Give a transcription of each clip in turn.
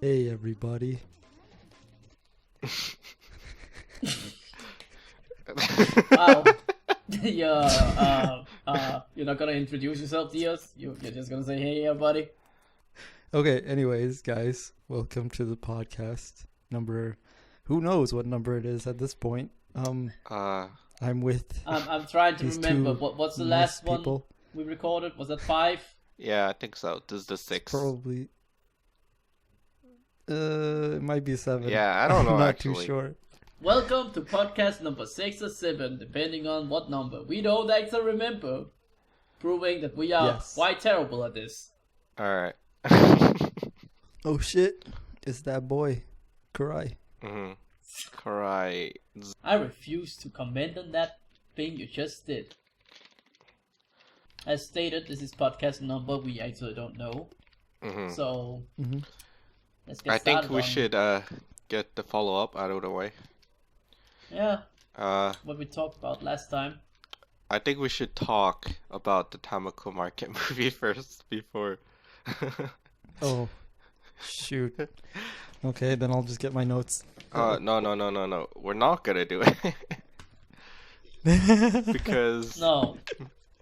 Hey everybody. Wow. You're not gonna introduce yourself, Dioz? You're just gonna say, hey, everybody? Okay, anyways, guys, welcome to the podcast. Who knows what number it is at this point. I'm with I'm trying to these remember. two What's the nice last people. one we recorded? Was that 5? Yeah, I think so. This is the 6th. Probably. It might be 7. Yeah, I don't know, I'm not actually. too sure. Welcome to podcast number 6 or 7, depending on what number. We don't actually remember, proving that we are quite terrible at this. Alright. Oh shit! It's that boy, Kurai. Kurai. I refuse to comment on that thing you just did. As stated, this is podcast number we actually don't know. So, let's get I started. think we should get the follow-up out of the way. Yeah. What we talked about last time. I think we should talk about the Tamako Market movie first before... Oh, shoot. Okay, then I'll just get my notes. No. We're not gonna do it. Because No.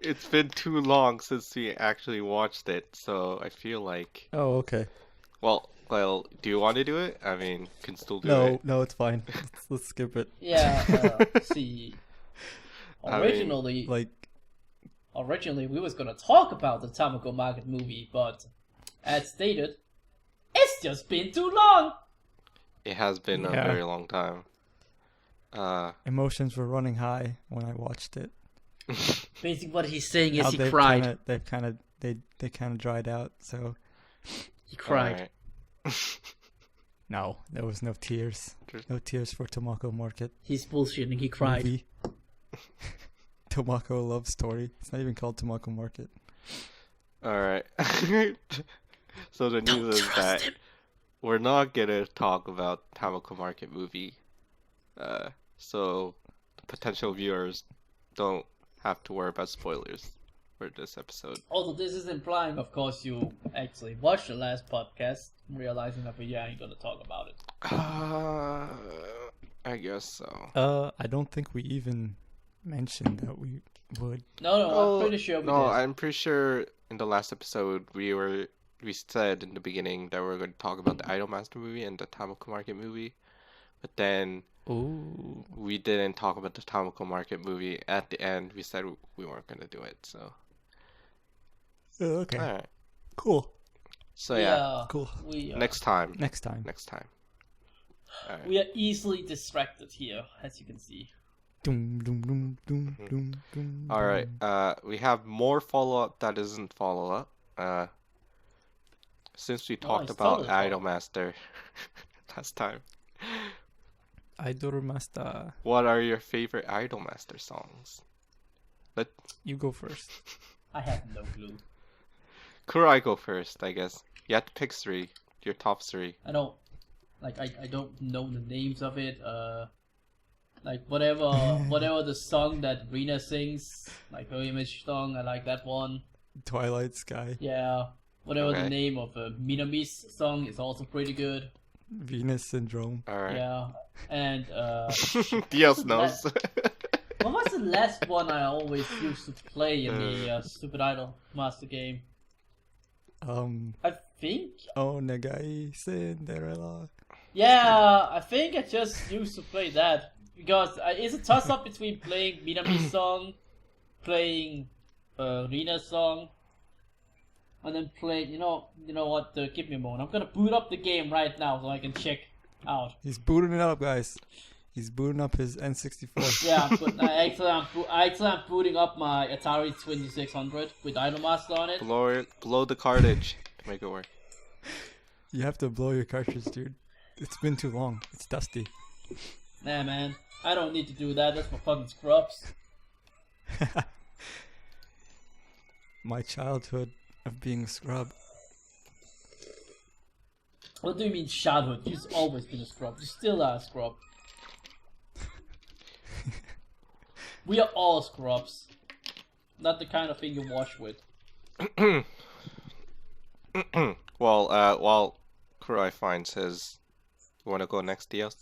it's been too long since we actually watched it, so I feel like... Oh, okay. Well, do you want to do it? I mean, can still do it. No, it's fine. Let's skip it. Yeah, see. Originally, I we was gonna talk about the Tamako Market movie, but as stated, it's just been too long. It has been a very long time. Emotions were running high when I watched it. Basically, what he's saying is Now he cried. They kind of dried out. So He cried. no, there was no tears. No tears for Tamako Market. He's bullshitting. He cried. Movie. Tamako love story. It's not even called Tamako Market. Alright. So the news is that we're not gonna talk about Tamako Market movie. So the potential viewers don't have to worry about spoilers for this episode. Although this is implying, of course, you actually watched the last podcast, realizing that we ain't gonna talk about it. I guess so. I don't think we even mentioned that we would. No, I'm pretty sure we did. I'm pretty sure in the last episode we said in the beginning that we were going to talk about the Idolmaster movie and the Tamako Market movie, but then we didn't talk about the Tamako Market movie. At the end, we said we weren't going to do it. So Okay. All right. Cool. So yeah. Cool. Next time. Next time. All right. We are easily distracted here, as you can see. Doom, doom, doom, doom, doom, doom, All right. We have more follow-up that isn't follow-up. Since we talked it's about totally Idolmaster last time, Idolmaster. what are your favorite Idolmaster songs? You go first. I have no clue. Kurai go first, I guess. You have to pick 3. Your top 3. I don't know the names of it. Like whatever the song that Rina sings, like her image song, I like that one. Twilight Sky. Yeah. Whatever Okay. the name of Minami's song is also pretty good. Venus Syndrome. All right. Yeah. And Dioz knows. what was the last one I always used to play in the Stupid Idol Master game? I think. Oh, Nagai Cinderella. Yeah, I think I just used to play that because it's a toss-up between playing Minami's song, playing Rina's song, and then playing. You know what? Give me a moment. I'm gonna boot up the game right now so I can check out. He's booting it up, guys. He's booting up his N64. Yeah, but I'm booting up my Atari 2600 with Idolmaster on it. Blow the cartridge to make it work. You have to blow your cartridge, dude. It's been too long. It's dusty. Nah, man, I don't need to do that. That's for fucking scrubs. My childhood of being a scrub. What do you mean childhood? You've always been a scrub. You still are a scrub. We are all scrubs. not the kind of thing you watch with. Well, while Kurai finds his, you want to go next, Dioz?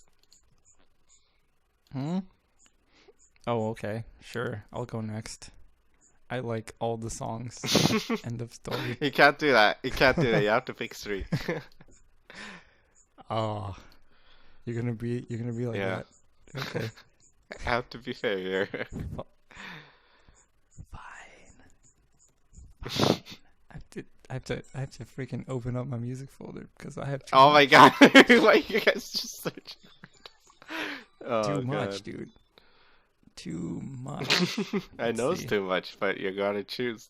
Oh, okay. Sure. I'll go next. I like all the songs. End of story. You can't do that. You can't do that. You have to pick 3. Oh. You're gonna be like Yeah. that. Okay. I have to be fair here. Fine. I have to freaking open up my music folder because I have too Oh much. my god. Why you guys just searching? Too much, dude. Too much. I know it's too much, but you gotta choose.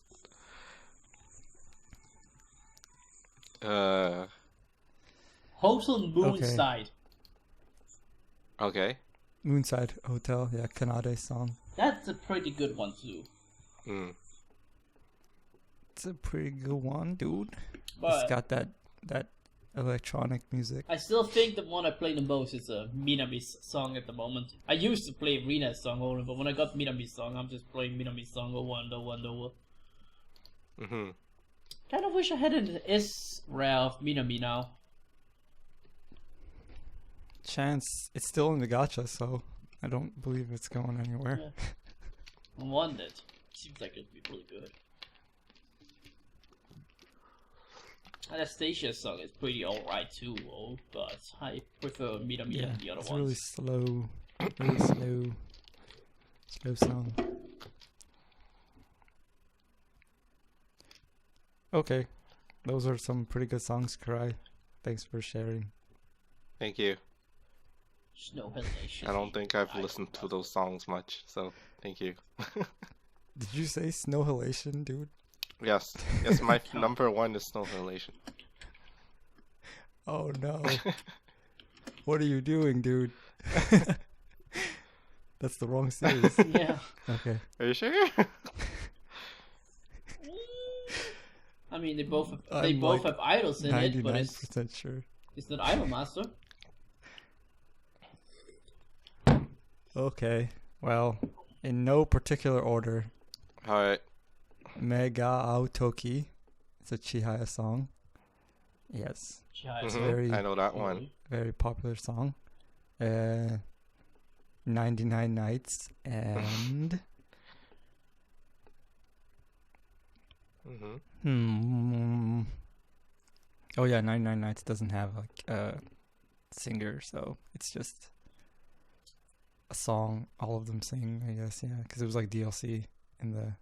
Hotel Moonside. Okay. Moonside Hotel, yeah, Kanade song. That's a pretty good one too. It's a pretty good one, dude. But it's got that electronic music. I still think the one I play the most is Minami's song at the moment. I used to play Rina's song over, but when I got Minami's song, I'm just playing Minami's song over and over and over. Kind of wish I had an S rare of Minami now. Chance, it's still in the gacha, so I don't believe it's going anywhere. Yeah. I want it. Seems like it'd be really good. Anastasia's song is pretty alright too, but I prefer Minami and the other it's ones. really slow song. Okay, those are some pretty good songs, Kurai. Thanks for sharing. Thank you. Snow Halation. I don't think I've listened to those songs much, so thank you. Did you say Snow Halation, dude? Yes, my number 1 is Snow Halation. Oh no. What are you doing, dude? That's the wrong series. Yeah. Okay. Are you sure? I mean, they both have idols in it, but 99% sure. It's not Idol Master. Okay. Well, in no particular order. Alright. Mega Aotoki. It's a Chihaya song. Yes. Chihaya. Very, I know that one. Very popular song. 99 Nights and... Oh yeah, 99 Nights doesn't have like a singer, so it's just a song all of them sing, I guess, yeah, because it was like DLC in the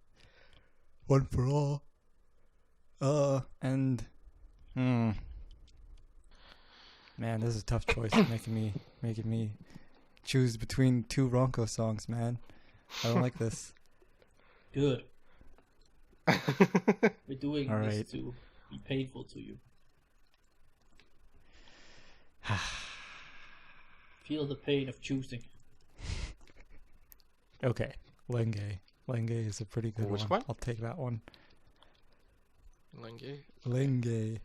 One for All. And man, this is a tough choice, making me choose between 2 Ronco songs, man. I don't like this. Good. We're doing all this right. to be painful to you. Feel the pain of choosing. Okay, Lenge. Lenge is a pretty good Which one. one? I'll take that one. Lenge? Lenge.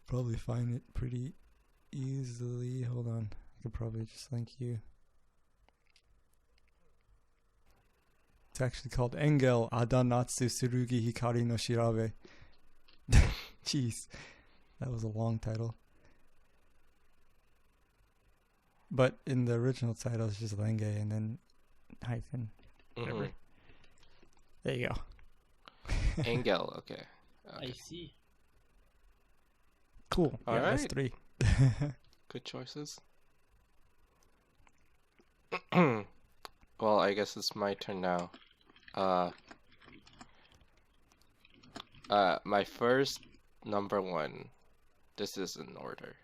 Probably find it pretty easily. Hold on. I could probably just link you. It's actually called Engel Adanatsu Tsurugi Hikari no Shirabe. Jeez. That was a long title. But in the original title, it's just Lenge and then hyphen. Whatever. There you go. Engel, okay. I see. Cool. All yeah, that's right. 3. Good choices. Well, I guess it's my turn now. My first number 1. This is in order.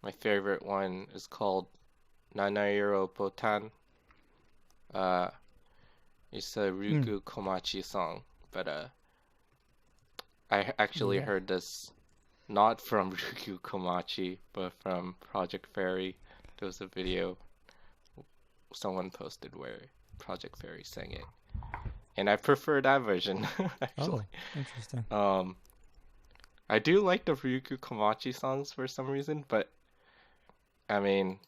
My favorite one is called Nanairo Botan. It's a Ryugu Komachi song, but I actually heard this not from Ryugu Komachi, but from Project Fairy. There was a video someone posted where Project Fairy sang it, and I prefer that version actually. Oh, interesting. I do like the Ryugu Komachi songs for some reason, but I mean,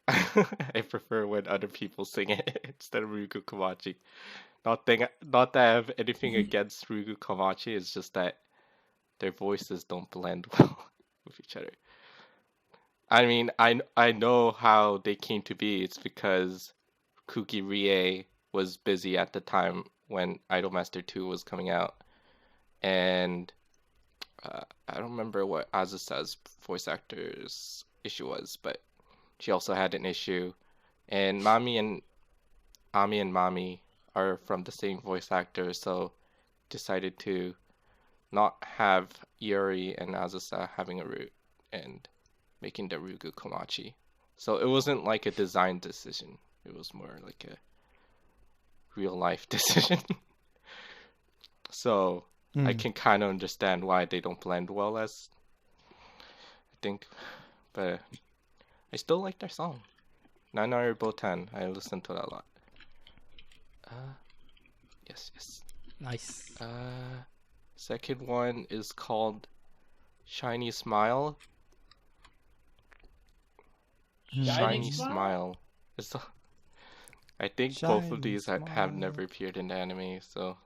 I prefer when other people sing it instead of Ryugu Komachi. Not that I have anything against Ryugu Komachi, it's just that their voices don't blend well with each other. I mean, I know how they came to be. It's because Kuki Rie was busy at the time when Idolmaster 2 was coming out. And I don't remember what Azusa's voice actor's issue was, but she also had an issue. And Mami and Ami and Mami are from the same voice actor, so decided to not have Iori and Azusa having a root and making the Ryugu Komachi. So it wasn't like a design decision. It was more like a real life decision. So I can kind of understand why they don't blend well, as I think, but I still like their song. Nanare Botan, I listen to that a lot. Yes. Nice. Second one is called Shiny Smile. Shiny Smile. I think both of these have never appeared in the anime, so.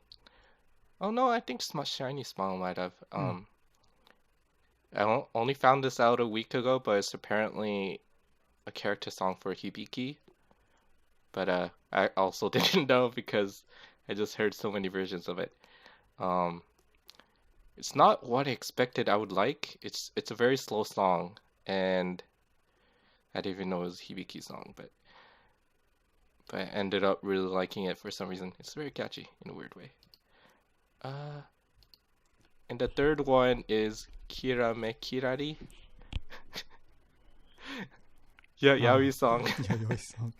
Oh no, I think Shiny Smile might have. I only found this out a week ago, but it's apparently a character song for Hibiki. But I also didn't know because I just heard so many versions of it. It's not what I expected I would like. It's a very slow song, and I didn't even know it was a Hibiki song, but I ended up really liking it for some reason. It's very catchy in a weird way. And the third one is Kirame Kirari. Yeah, Yaoi song. Yaoi song.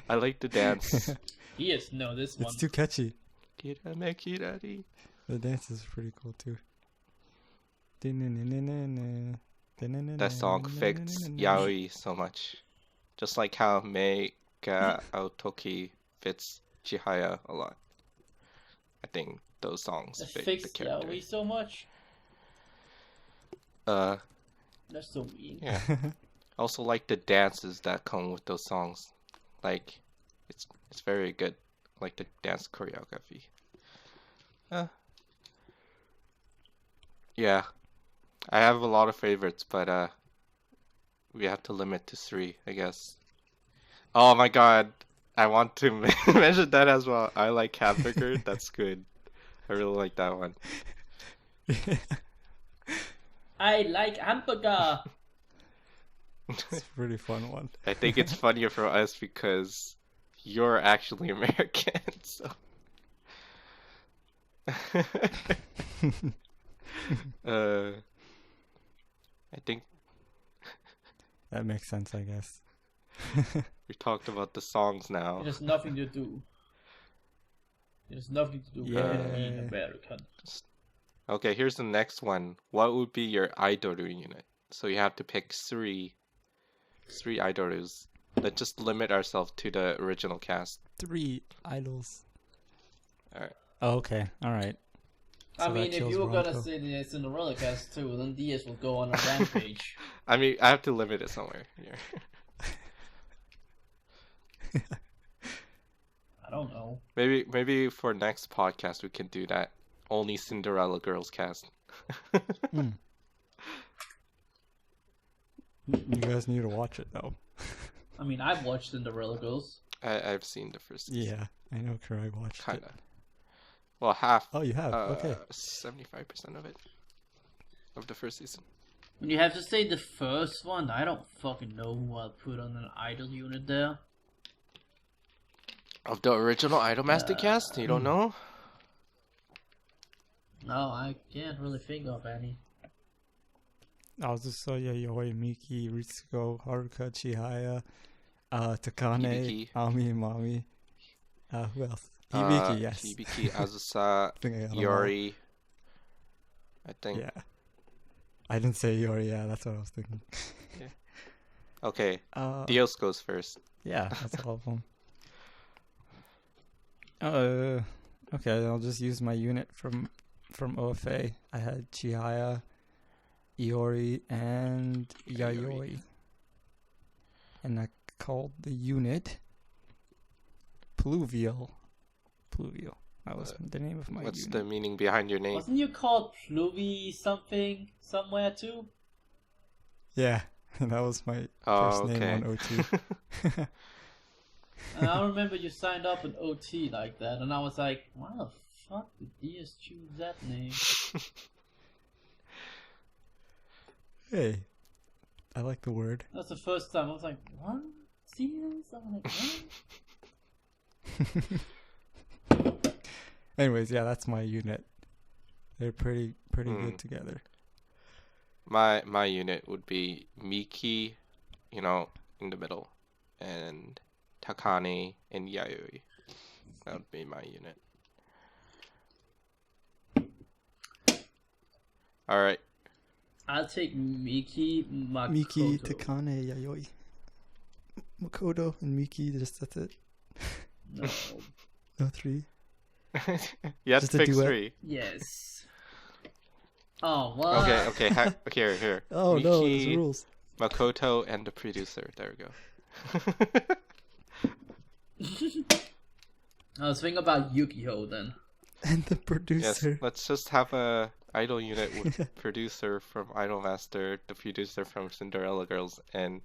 I like the dance. Yes, no, this one. It's too catchy. Kirame Kirari. The dance is pretty cool too. That song fits Yaoi so much. Just like how Mei Ga Aotoki fits Chihaya a lot. I think those songs fit the character. Yaoi so much. That's so weird. Yeah. I also like the dances that come with those songs. Like, it's very good. Like the dance choreography. Yeah. I have a lot of favorites, but we have to limit to 3, I guess. Oh my god. I want to mention that as well. I like Hamburger. That's good. I really like that one. I like hamburger. It's a pretty fun one. I think it's funnier for us because you're actually American, so. I think that makes sense, I guess. We talked about the songs now. There's nothing to do. There's nothing to do with being American. Okay, here's the next one. What would be your idol unit? So you have to pick three idols. Let's just limit ourselves to the original cast. 3 idols. Alright. Oh, okay. Alright. I mean, if you were gonna say the Cinderella cast too, then Dioz will go on a rampage. I mean, I have to limit it somewhere here. I don't know. Maybe for next podcast we can do that. Only Cinderella girls cast. You guys need to watch it though. I mean, I've watched Cinderella Girls. I've seen the first season. Yeah, I know Kurai watched Kinda. it. Well, half. Oh, you have? Okay. 75% of it. Of the first season. When you have to say the first one, I don't fucking know who I'll put on an idol unit there. Of the original Idolmaster cast? You don't know? No, I can't really think of any. Azusa, Yayoi, Miki, Ritsuko, Haruka, Chihaya, Takane, Hibiki. Ami, Mami. Who else? Hibiki, yes. Hibiki, Azusa, I think I got them Yori. I all. think. Yeah. I didn't say Yori, yeah, that's what I was thinking. Okay, Dioz goes first. Yeah, that's all of them. Okay, I'll just use my unit from OFA. I had Chihaya, Iori, and Yayoi. and I called the unit Pluvial. That was the name of my What's unit. the meaning behind your name? Wasn't you called Pluvy something somewhere too? Yeah, that was my Oh, first name okay. on OT. And I remember you signed up in OT like that, and I was like, why the fuck did Dioz choose that name? Hey, I like the word. That's the first time I was like, what? Dioz? I'm like, what? Anyways, yeah, that's my unit. They're pretty Hmm. good together. My unit would be Miki, in the middle, and Takane and Yayoi. That would be my unit. All right. I'll take Miki Makoto. Miki, Takane, Yayoi. Makoto and Miki, that's it. No. No, 3. You have Just to a pick duet. 3. Yes. Oh, what? Okay. Here. Oh Miki, no, there's rules. Makoto, and the producer. There we go. I was thinking about Yu-Gi-Oh then. And the Yes, producer. let's just have a idol unit with producer from Idolmaster, the producer from Cinderella Girls, and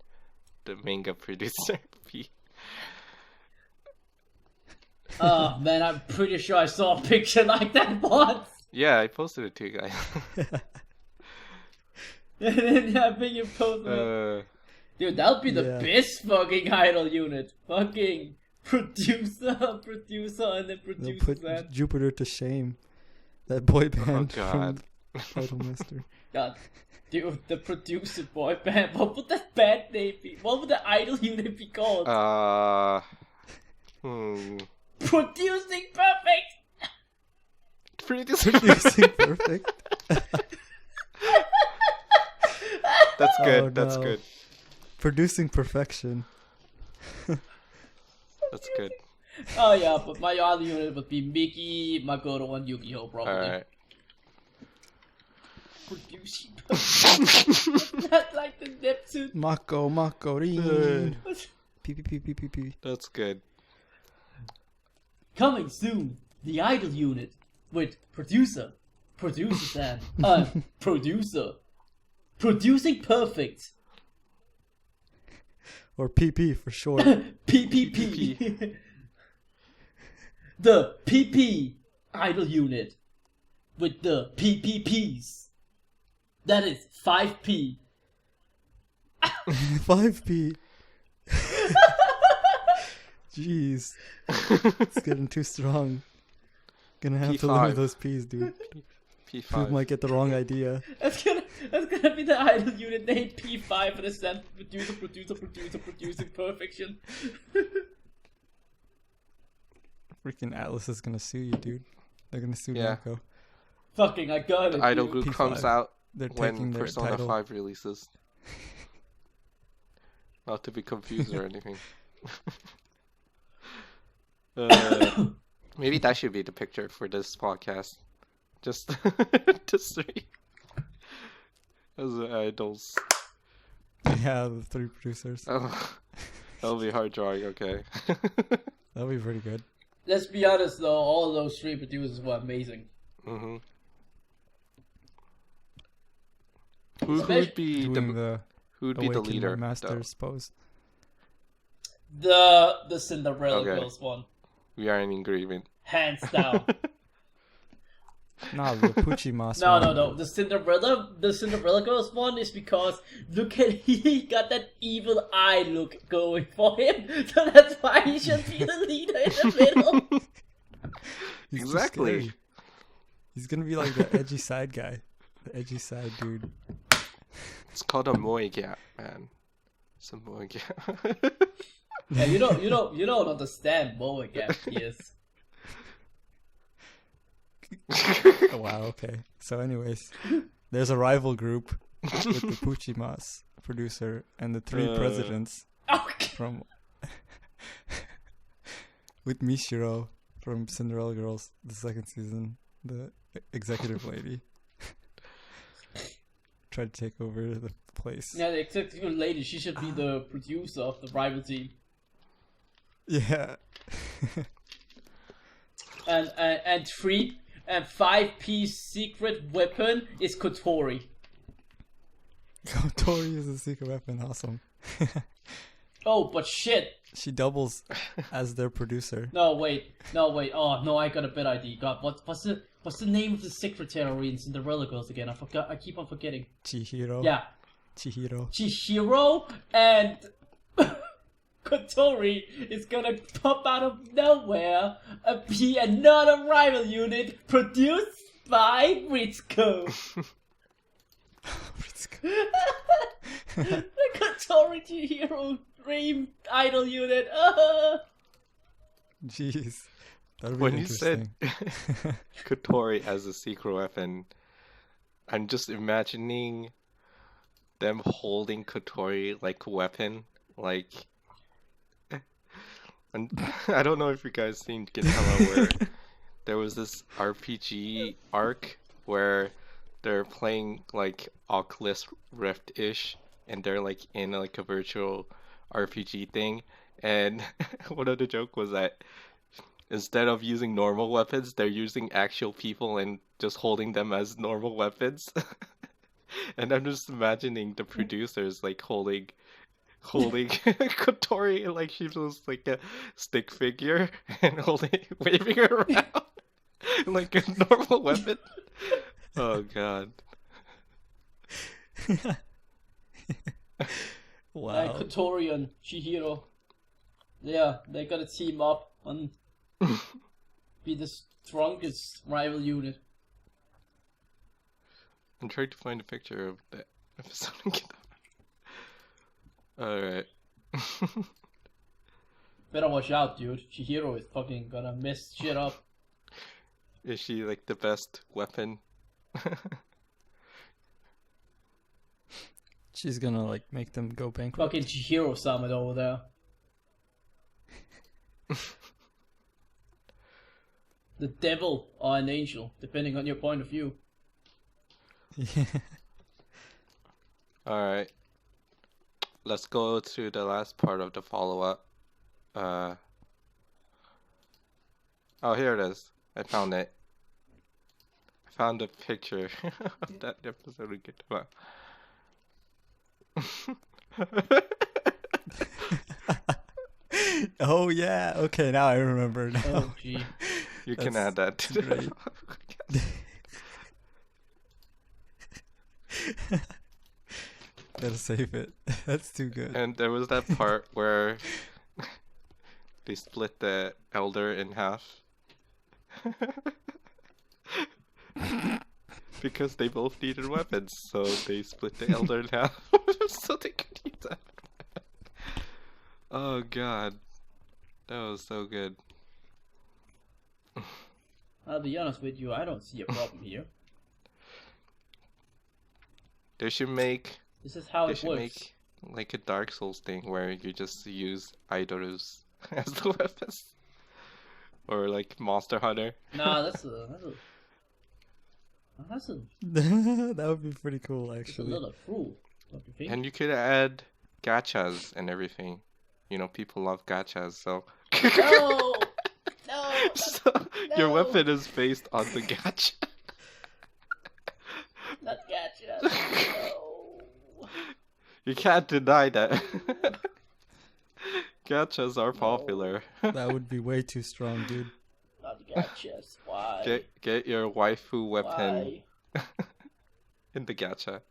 the manga producer. Oh man, I'm pretty sure I saw a picture like that once. Yeah, I posted it to you guys. I think you posted it. Dude, that would be the Yeah. best fucking idol unit. Fucking producer, and then They'll producer put that. Jupiter to shame. That boy band God. from Idolmaster. God, dude, the producer boy band. What would that band name be? What would the idol unit be called? Producing Perfect! Producer. Producing perfect. That's good. Oh, That's no. good. Producing perfection. That's good. Oh yeah, but my idol unit would be Mickey, Makoto, and Yu-Gi-Oh! Probably. All right. Producing Perfect. Not like the Neptune. Mako, ring. Pee. That's good. Coming soon, the idol unit with producer Sam, producer, producing perfect, Or PP for short. PPP, the PP idol unit with the PPPs. That is 5P. 5P. Jeez. It's getting too strong. Gonna have to limit P5. those P's, dude. People P5. might get the wrong idea. That's gonna be the idol unit name P5 for the Sam producing perfection. Freaking Atlas is gonna sue you, dude. They're gonna sue Yeah. Namco. Fucking, I got it. The idol dude. group P5. comes out They're when taking their Persona title. 5 releases. Not to be confused or anything. Maybe that should be the picture for this podcast. Just just 3 as idols. Yeah, the 3 producers. Oh, that'll be hard drawing. Okay. That'll be pretty good. Let's be honest though, all of those 3 producers were amazing. Mm-hmm. Who would be Doing the the who would be the Awaken leader? My Masters pose. The Cinderella Okay. Girls one, We are in agreement. hands down. Nah, the Puchimas No, one. no, no. The Cinderella Girls one is because look at he got that evil eye look going for him, so that's why he should be the leader in the middle. He's too Exactly. scary. He's gonna be like the edgy side guy. The edgy side dude. It's called a Moe Gap, man. It's a Moe Gap. Yeah, you don't understand Moe Gap, yes. Oh, wow, okay. So anyways, there's a rival group with the Puchimas producer and the 3 presidents Okay. from with Mishiro from Cinderella Girls, the 2nd season, the executive lady. Tried to take over the place. Yeah, the executive lady, she should be the producer of the rival team. Yeah. And 5-piece secret weapon is Kotori. Kotori is a secret weapon. Awesome. Oh, but shit. She doubles as their producer. No, wait. Oh, no, I got a better idea. God, what's the name of the secretary in Cinderella Girls again? I forgot. I keep on forgetting. Chihiro. Yeah. Chihiro. And Kotori is gonna pop out of nowhere and be another rival unit produced by Ritsuko. The Kotori Chihiro dream idol unit. Jeez. That'd be When you interesting. said Kotori as a secret weapon, I'm just imagining them holding Kotori like a weapon, like. And I don't know if you guys seen Gintama where there was this RPG arc where they're playing like Oculus Rift-ish, and they're like in like a virtual RPG thing, and one of the joke was that instead of using normal weapons, they're using actual people and just holding them as normal weapons. And I'm just imagining the producers like holding Kotori like she was like a stick figure and waving her around like a normal weapon. Oh god. Wow. Kotori and Chihiro. Yeah, they're gonna team up and be the strongest rival unit. I'm trying to find a picture of that episode and get that. Alright. Better watch out, dude. Chihiro is fucking gonna mess shit up. Is she like the best weapon? She's gonna like make them go bankrupt. Fucking Chihiro summit over there. The devil or an angel, depending on your point of view. Yeah. Alright. Let's go to the last part of the follow-up. Oh, here it is. I found it. I found a picture of that episode we get about. Oh yeah. Okay, now I remember. Now. Oh gee. You can That's add that to the great. Gotta save it. That's too good. And there was that part where they split the elder in half. Because they both needed weapons, so they split the elder in half so they could use that. Oh god. That was so good. I'll be honest with you, I don't see a problem here. They should make This is how they it should works. make like a Dark Souls thing where you just use idols as the weapons. Or like Monster Hunter. Nah, that's a That would be pretty cool, that's a actually. little cruel, don't you think? And you could add gachas and everything. You know, people love gachas, so No! No! so your No. weapon is based on the gacha. Not gotcha! No! You can't deny that. Gachas are popular. That would be way too strong, dude. Not gotchas. Why? Get your waifu weapon Why? in the gacha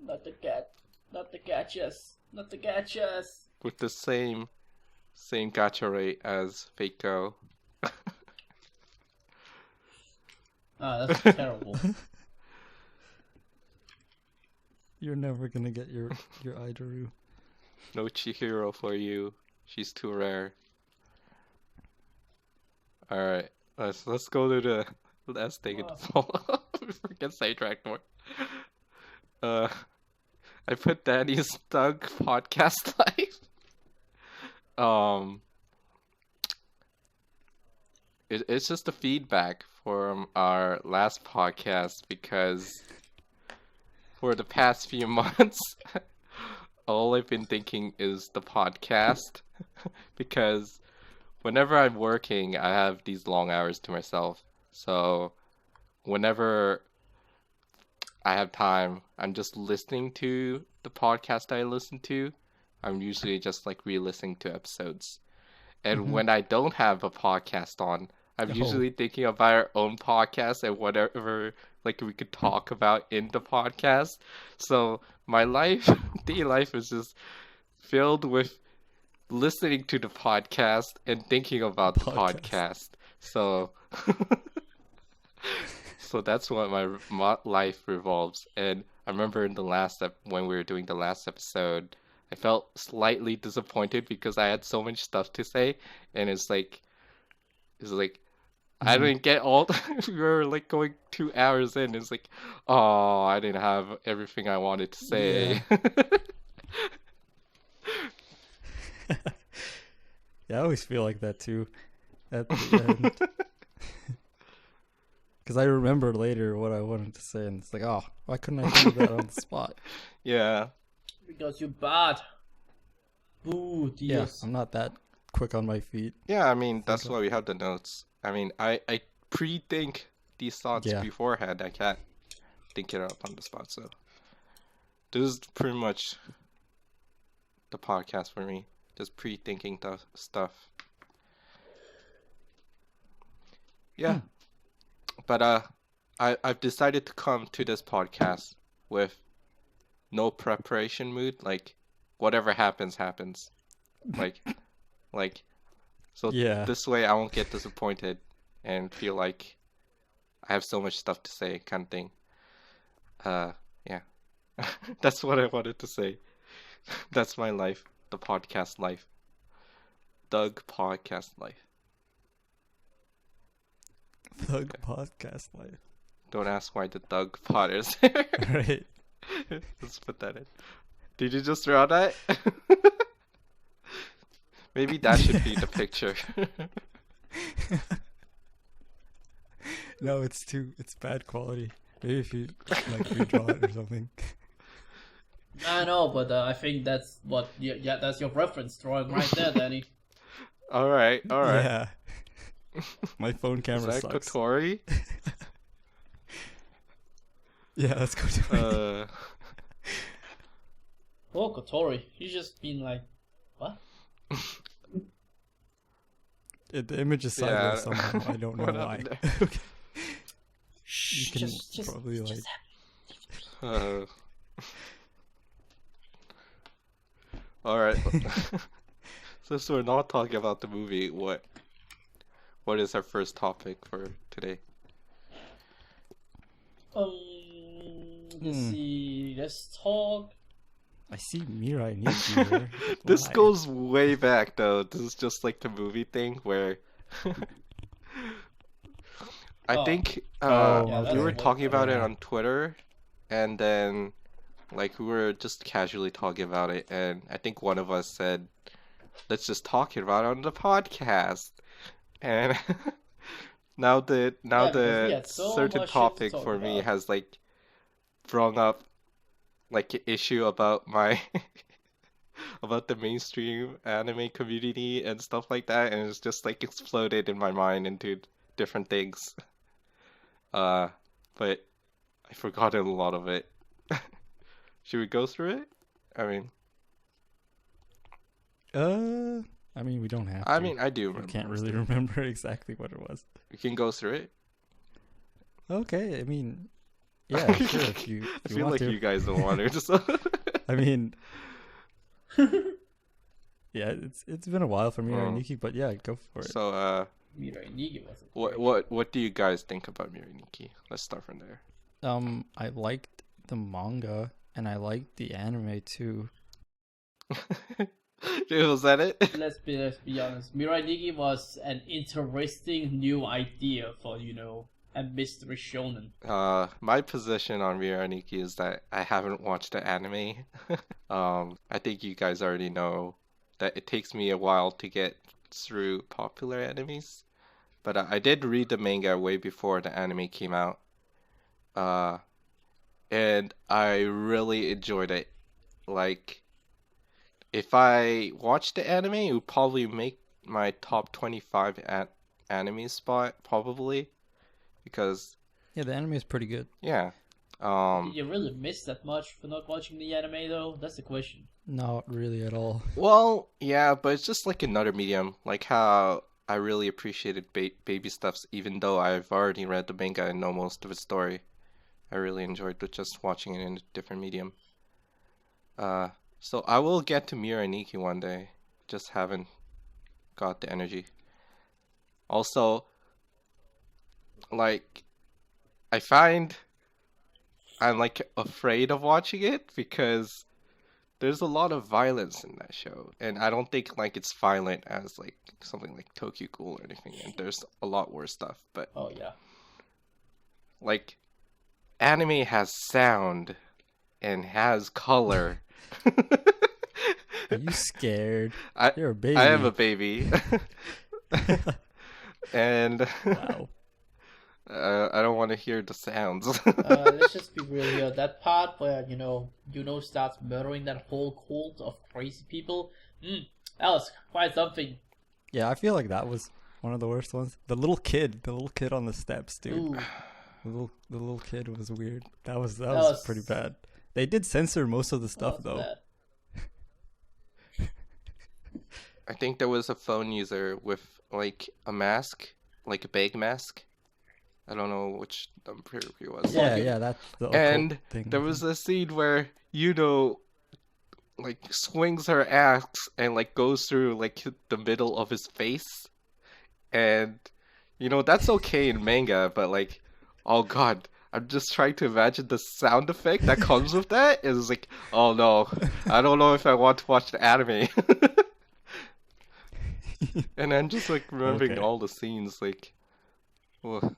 Not the gotchas. Not the gotchas. with the same gacha rate as Faco. Ah, that's terrible. You're never gonna get your Idoru. No Chihiro for you. She's too rare. Alright, let's go to the last thing in the follow before we get sidetracked more. I put Danny's Thug podcast live. It's just the feedback from our last podcast because for the past few months, all I've been thinking is the podcast because whenever I'm working, I have these long hours to myself. So whenever I have time, I'm just listening to the podcast I listen to. I'm usually just like re-listening to episodes. And when I don't have a podcast on, I'm usually thinking about our own podcast and whatever like we could talk about in the podcast. So my life, daily life is just filled with listening to the podcast and thinking about the podcast. So so that's what my life revolves. And I remember in the when we were doing the last episode, I felt slightly disappointed because I had so much stuff to say, and it's like I didn't get all. We were like going 2 hours in. It's like, oh, I didn't have everything I wanted to say. Yeah, I always feel like that too at the end. Because I remember later what I wanted to say, and it's like, oh, why couldn't I think of that on the spot? Yeah. Because you're bad. Boo, Dioz. Yeah, I'm not that quick on my feet. Yeah, I mean, that's why we have the notes. I mean, I pre-think these thoughts beforehand. I can't think it up on the spot, so this is pretty much the podcast for me. Just pre-thinking stuff. Yeah. But I've decided to come to this podcast with no preparation mood. Like, whatever happens, happens. Like, so this way I won't get disappointed and feel like I have so much stuff to say, kind of thing. Yeah. That's what I wanted to say. That's my life, the podcast life. Doug podcast life. Doug podcast life. Don't ask why the Doug pod is there. Right. Let's put that in. Did you just draw that? Maybe that should be the picture. No, it's bad quality. Maybe if you like redraw it or something. I know, but I think that's what. Yeah, that's your reference drawing right there, Danny. All right. Yeah. My phone camera Is that sucks. Kurai? Yeah, let's go to it. Oh, Kotori. He's just been like, what? The image is sideways somehow. I don't know why. Okay. Shh, You can just probably like. All right. Since we're not talking about the movie, what is our first topic for today? Let's see. Let's talk. I see Mirai Nikki here. This Why? goes way back though. This is just like the movie thing where I think we were talking about it on Twitter, and then like we were just casually talking about it, and I think one of us said, "Let's just talk about it on the podcast." And now the certain topic for me has like brought up like an issue about my about the mainstream anime community and stuff like that, and it's just like exploded in my mind into different things. But I forgot a lot of it. Should we go through it? I mean, we don't have to. I mean, I do I remember. can't really remember exactly what it was. We can go through it. Okay, I mean, yeah, sure. If you I feel want like to. you guys don't want to. Just I mean, yeah, it's been a while for Mirai Nikki, but yeah, go for it. So, Mirai Nikki wasn't. what do you guys think about Mirai Nikki? Let's start from there. I liked the manga and I liked the anime too. Was that it? Let's be honest. Mirai Nikki was an interesting new idea for a mystery shonen. My position on Mirai Nikki is that I haven't watched the anime. I think you guys already know that it takes me a while to get through popular animes, but I did read the manga way before the anime came out. and I really enjoyed it. Like, if I watched the anime, it would probably make my top 25 anime spot, probably, because Yeah, the anime is pretty good. yeah. Did you really miss that much for not watching the anime though? That's the question. Not really at all. Well, yeah, but it's just like another medium. Like how I really appreciated baby stuffs, even though I've already read the manga and know most of its story. I really enjoyed just watching it in a different medium. So I will get to Mira and Nikki one day. Just haven't got the energy. Also, like, I find I'm like afraid of watching it because there's a lot of violence in that show, and I don't think like it's violent as like something like Tokyo Ghoul or anything. And there's a lot worse stuff, but Oh yeah. like anime has sound and has color. Are you scared? I You're a baby. I am a baby, and Wow. I don't want to hear the sounds. Let's just be real here. That part where Yuno starts murdering that whole cult of crazy people. That was quite something. Yeah, I feel like that was one of the worst ones. The little kid on the steps, dude. Ooh. The little kid was weird. That was was- pretty bad. They did censor most of the stuff that was though. bad. I think there was a phone user with like a mask, like a big mask. I don't know which number it was. Yeah, that's the occult And thing. there was a scene where Yuno like swings her axe and like goes through like the middle of his face. And that's okay in manga, but like, oh god, I'm just trying to imagine the sound effect that comes with that. It's like, oh no, I don't know if I want to watch the anime. And I'm just like remembering Okay. all the scenes, like, what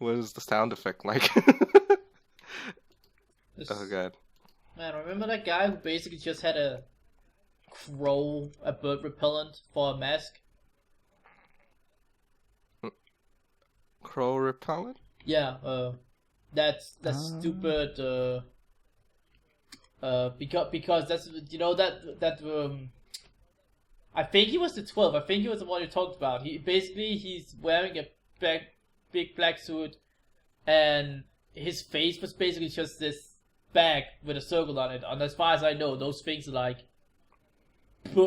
is the sound effect like? Oh god. Man, remember that guy who basically just had a bird repellent for a mask? Crow repellent? Yeah, that's Ah. stupid. Because that's I think he was the 12. I think he was the one you talked about. He's wearing a big black suit, and his face was basically just this bag with a circle on it. And as far as I know, those things are like.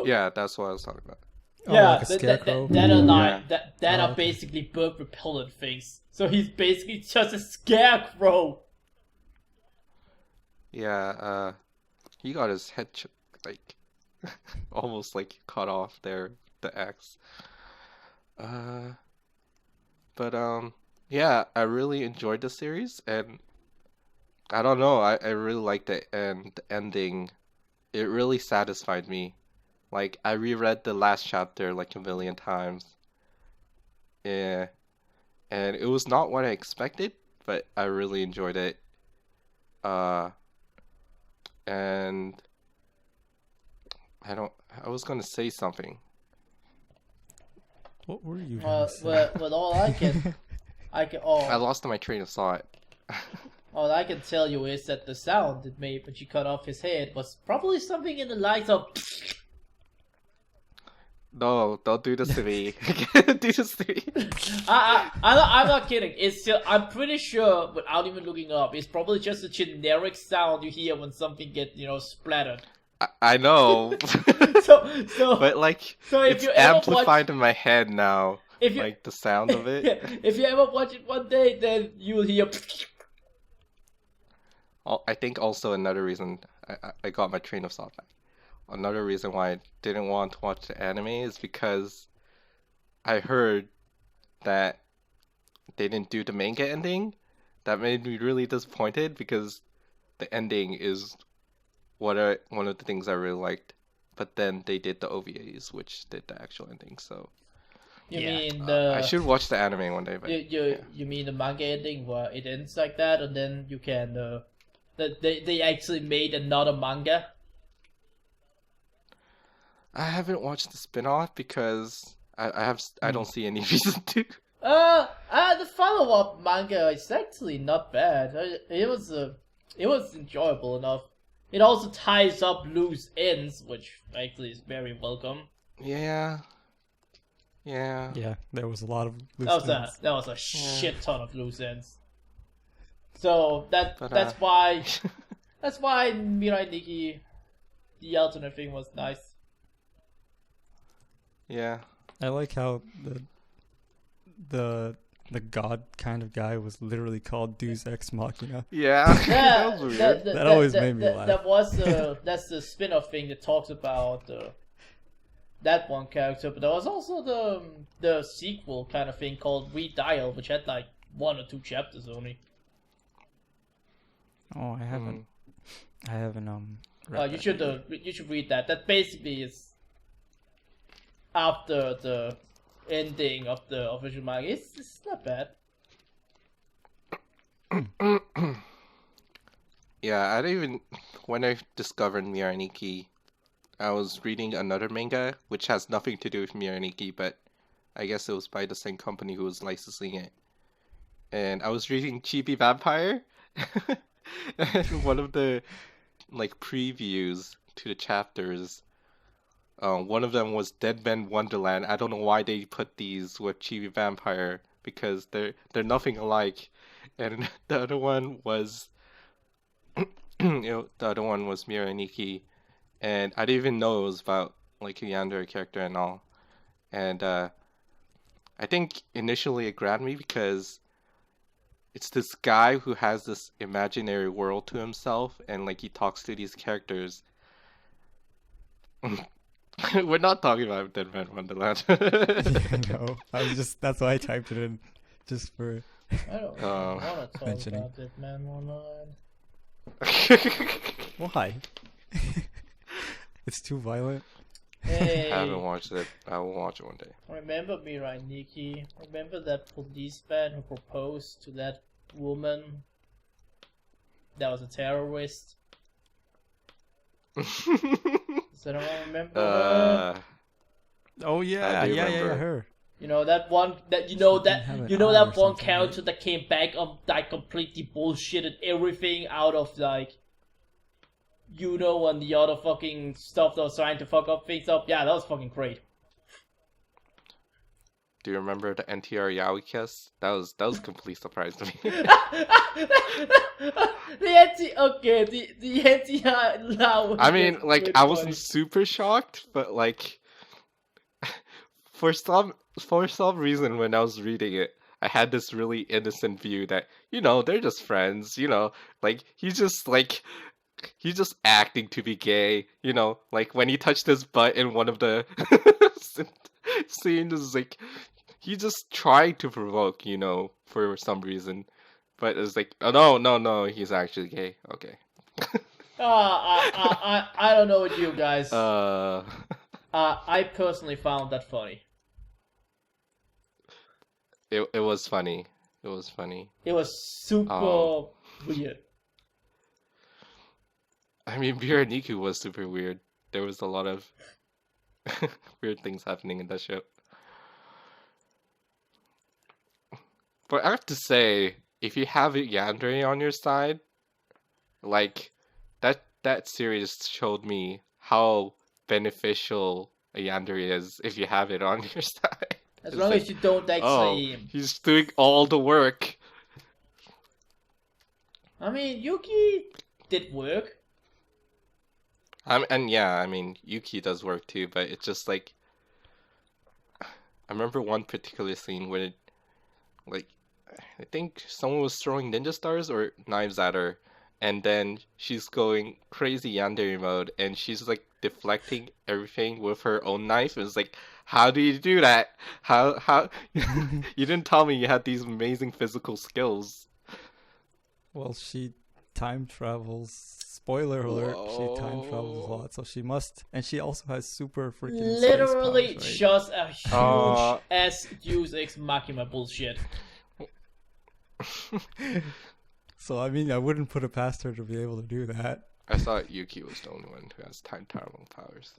Yeah, that's what I was talking about. Oh, Yeah, like a scarecrow. that are like Yeah. that Oh, are okay. basically bug repellent things. So he's basically just a scarecrow. Yeah, he got his head like almost like cut off there, the axe. But yeah, I really enjoyed the series, and I don't know, I really liked it, and the ending, it really satisfied me. Like, I reread the last chapter like a million times. Yeah, and it was not what I expected, but I really enjoyed it. And I was gonna say something. What were you gonna say? Well, all I can I lost my train of thought. all I can tell you is that the sound it made when she cut off his head was probably something in the likes of. No, don't do this to me. Do this to me. I'm not kidding. It's still, I'm pretty sure, without even looking up, it's probably just a generic sound you hear when something gets splattered. I know, So but like, So if it's you ever amplified in my head now. if you Like the sound of it. if you ever watch it one day, then you will hear. I think also another reason I got my train of thought back. Another reason why I didn't want to watch the anime is because I heard that they didn't do the manga ending. That made me really disappointed because the ending is one of the things I really liked. But then they did the OVAs, which did the actual ending. So You Yeah. mean I should watch the anime one day. But you mean the manga ending where it ends like that, and then you can that they actually made another manga. I haven't watched the spin-off because I don't see any reason to. The follow-up manga is actually not bad. It was it was enjoyable enough. It also ties up loose ends, which actually is very welcome. Yeah. Yeah. Yeah, there was a lot of loose ends. That was a shit ton of loose ends. So that's why Mirai Nikki, the alternate thing, was nice. Yeah. I like how the god kind of guy was literally called Deus Ex Machina. Yeah. That was weird. That always made me laugh. That's the spin-off thing that talks about that one character, but there was also the sequel kind of thing called Redial, which had like 1 or 2 chapters only. Oh, I haven't read You that. you should read that. That basically is after the ending of the official manga. It's not bad. Yeah, when I discovered Miraniki, I was reading another manga, which has nothing to do with Miraniki, but I guess it was by the same company who was licensing it. And I was reading Chibi Vampire, and one of the, like, previews to the chapters, one of them was Dead Man Wonderland. I don't know why they put these with Chibi Vampire, because they're nothing alike. And the other one was, the other one was Miraniki, and I didn't even know it was about like a yandere character and all. And I think initially it grabbed me because it's this guy who has this imaginary world to himself, and like he talks to these characters. We're not talking about Dead Man Wonderland. Yeah, no, that's why I typed it in, just for. I don't want to talk mentioning. about it, man. Online. Why? It's too violent. Hey, I haven't watched it. I will watch it one day. remember Mirai Nikki? Remember that policeman who proposed to that woman that was a terrorist? Does anyone remember her? Oh yeah, I do yeah, remember. her. You know that one that have an eye or that one something, character that came back on like completely bullshitted everything out of like and the other fucking stuff that was trying to fuck up things up. Yeah, that was fucking great. Do you remember the NTR Yaoi kiss? That was a complete surprise to me. The NTR now. I mean, like, I wasn't super shocked, but like, for some reason when I was reading it, I had this really innocent view that, they're just friends, like he's just acting to be gay, like when he touched his butt in one of the scenes, like he just tried to provoke, for some reason, but it's like, oh no, he's actually gay. Okay. I don't know what you guys. Uh, I personally found that funny. it was funny. It was funny. It was super weird. I mean, Biraniku was super weird. There was a lot of weird things happening in that show. But I have to say, if you have a yandere on your side, like, that series showed me how beneficial a yandere is if you have it on your side. As It's long like, as you don't actually. he's doing all the work. I mean, Yuki did work. I mean, Yuki does work too, but it's just like, I remember one particular scene where, like, I think someone was throwing ninja stars or knives at her, and then she's going crazy yandere mode, and she's like deflecting everything with her own knife. It's like, how do you do that? How? You didn't tell me you had these amazing physical skills. Well, she time travels. Spoiler alert, she time travels a lot, so she must, and she also has super freaking Literally space powers, right? just a huge ass Deus Ex Machina bullshit. So, I mean, I wouldn't put it past her to be able to do that. I thought Yuki was the only one who has time traveling powers.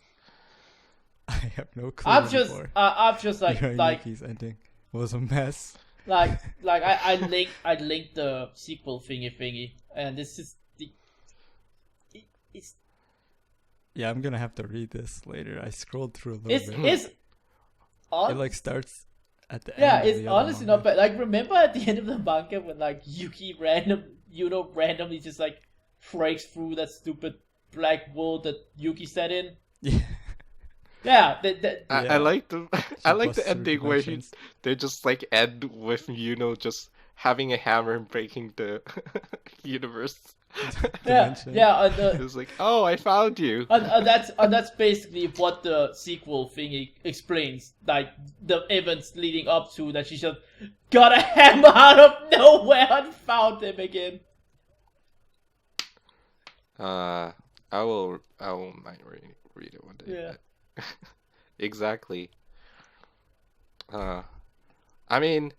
I have no clue. I'm just like Yuki's ending was a mess. I linked the sequel thingy, and this is the it's Yeah, I'm gonna have to read this later. I scrolled through a little it's bit. it's It like starts at the yeah, end. Of it's the other honestly manga. not bad. Like, remember at the end of the manga when like Yuki randomly just like breaks through that stupid black wall that Yuki set in. Yeah. Yeah, I Yeah. like the I like busts the through ending where dimensions. they just like end with just having a hammer and breaking the universe. Dimension. yeah. It was like, oh, I found you. That's basically what the sequel thing explains. Like the events leading up to that, she just got a hammer out of nowhere and found him again. I will might read it one day. Yeah. But exactly. I mean,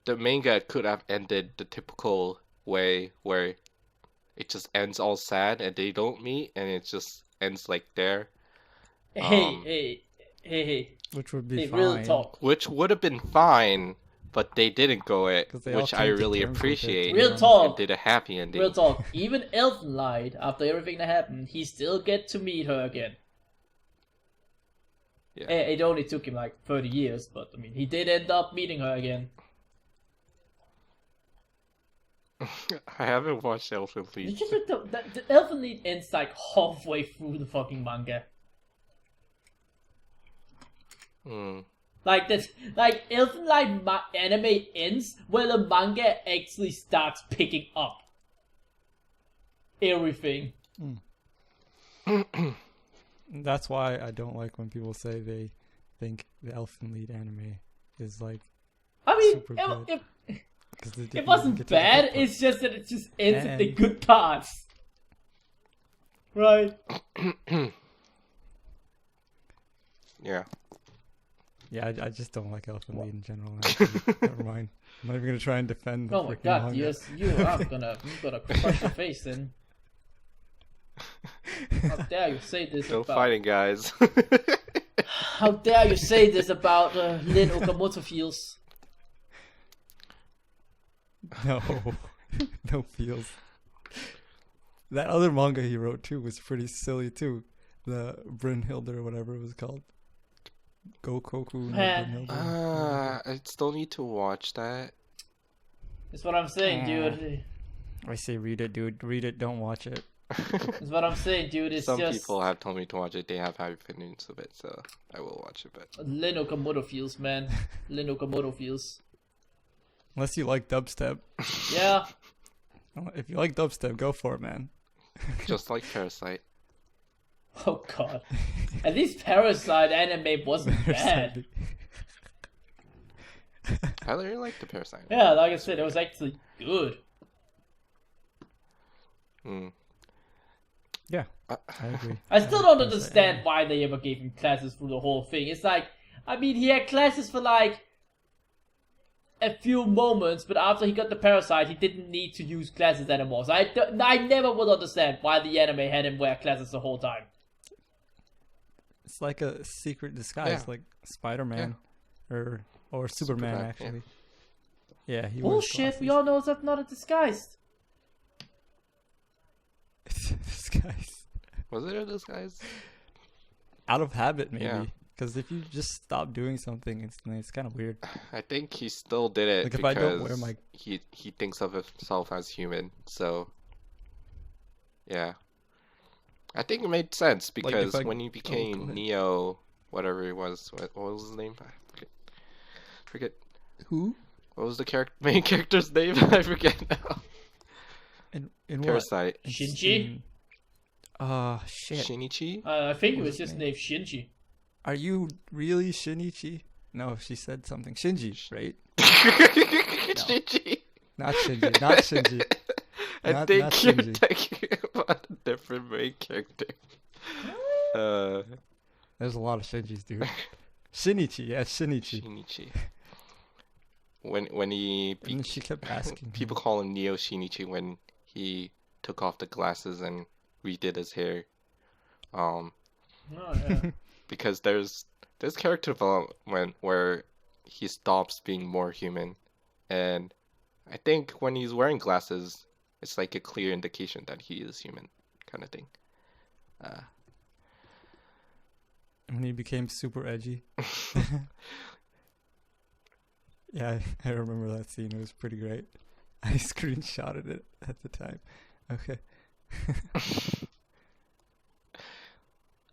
the manga could have ended the typical way where it just ends all sad and they don't meet and it just ends like there. Hey, Which would be fine. real talk. Which would have been fine, but they didn't go it, 'Cause they all which I came to really terms with it, appreciate. to be Real honest. talk. And did a happy ending. Real talk. Even Elfenlight, after everything that happened, he still get to meet her again. Yeah. It only took him like 30 years, but I mean, he did end up meeting her again. I haven't watched Elfen Did Lied. you look the Elfenlight ends like halfway through the fucking manga. Hmm. Like this, like Elfenlight anime ends where the manga actually starts picking up everything. That's why I don't like when people say they think the Elfen Lied anime is like I mean, super good. Because It wasn't bad. It's just that it just ends at the And- good parts, right? Yeah. Yeah, I just don't like Elfen Lied in general. Actually. Never mind. I'm not even gonna try and defend the Oh my freaking god, manga. yes, I'm gonna crush your face then. How dare you say this No about? fighting, guys. How dare you say this about Lin Okamoto feels? No, no feels. That other manga he wrote too was pretty silly too. The Brynhilde or whatever it was called. Gokoku no Man. Brynhilde. I still need to watch that. That's what I'm saying, dude. I say read it, dude. Read it, don't watch it. That's what I'm saying, dude. It's Some just people have told me to watch it. They have high opinions of it, so I will watch it. But Lin Okamoto feels, man. Lin Okamoto feels. Unless you like dubstep. Yeah. If you like dubstep, go for it, man. just like Parasite. Oh god. At least Parasite anime wasn't bad. I really like the Parasite. Yeah, like I said, it was actually good. Hmm. Yeah, I agree. I still don't Parasite understand anime. why they ever gave him classes through the whole thing. It's like, I mean, he had classes for like a few moments, but after he got the Parasite, he didn't need to use classes anymore. So I never would understand why the anime had him wear classes the whole time. It's like a secret disguise, Yeah. like Spider-Man or Superman, Superman, actually. Yeah, he wears Bullshit, we glasses. all know that's not a disguise. It's a disguise. Was it a disguise? Out of habit, maybe. Yeah. Because if you just stop doing something instantly, it's kind of weird. I think he still did it Like, if because I don't wear my- he thinks of himself as human. So yeah, I think it made sense because when he go became ahead. Neo, whatever he was, what was his name? I forget. Who? What was the main character's name? I forget now. In what? Parasite. Shinji? Shit. Shinichi? I think it What was was his just name? named Shinji. Are you really Shinichi? No, she said something. Shinji, right? Shinji. Not Shinji. Not Shinji. I Not- think not you're Shinji. talking about a different main character. There's a lot of Shinjis, dude. Shinichi, yeah, Shinichi. Shinichi. When he And then she kept asking. people call him Neo Shinichi when he took off the glasses and redid his hair. Oh, yeah. Because there's character development where he stops being more human, and I think when he's wearing glasses, it's like a clear indication that he is human, kind of thing. When he became super edgy. Yeah, I remember that scene. It was pretty great. I screenshotted it at the time. Okay.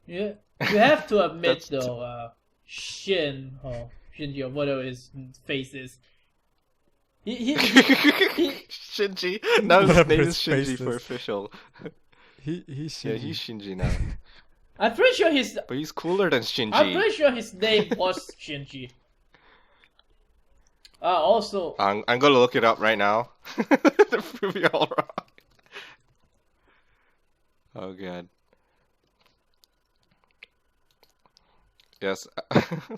Yeah, you have to admit That's though, Shinji or whatever his face is. He Shinji. Now his Whatever name his is Shinji face for is. official. He's Shinji. Yeah, he's Shinji now. I'm pretty sure his But he's cooler than Shinji. I'm pretty sure his name was Shinji. Also, I'm gonna look it up right now. To prove you all wrong. Oh god. Yes.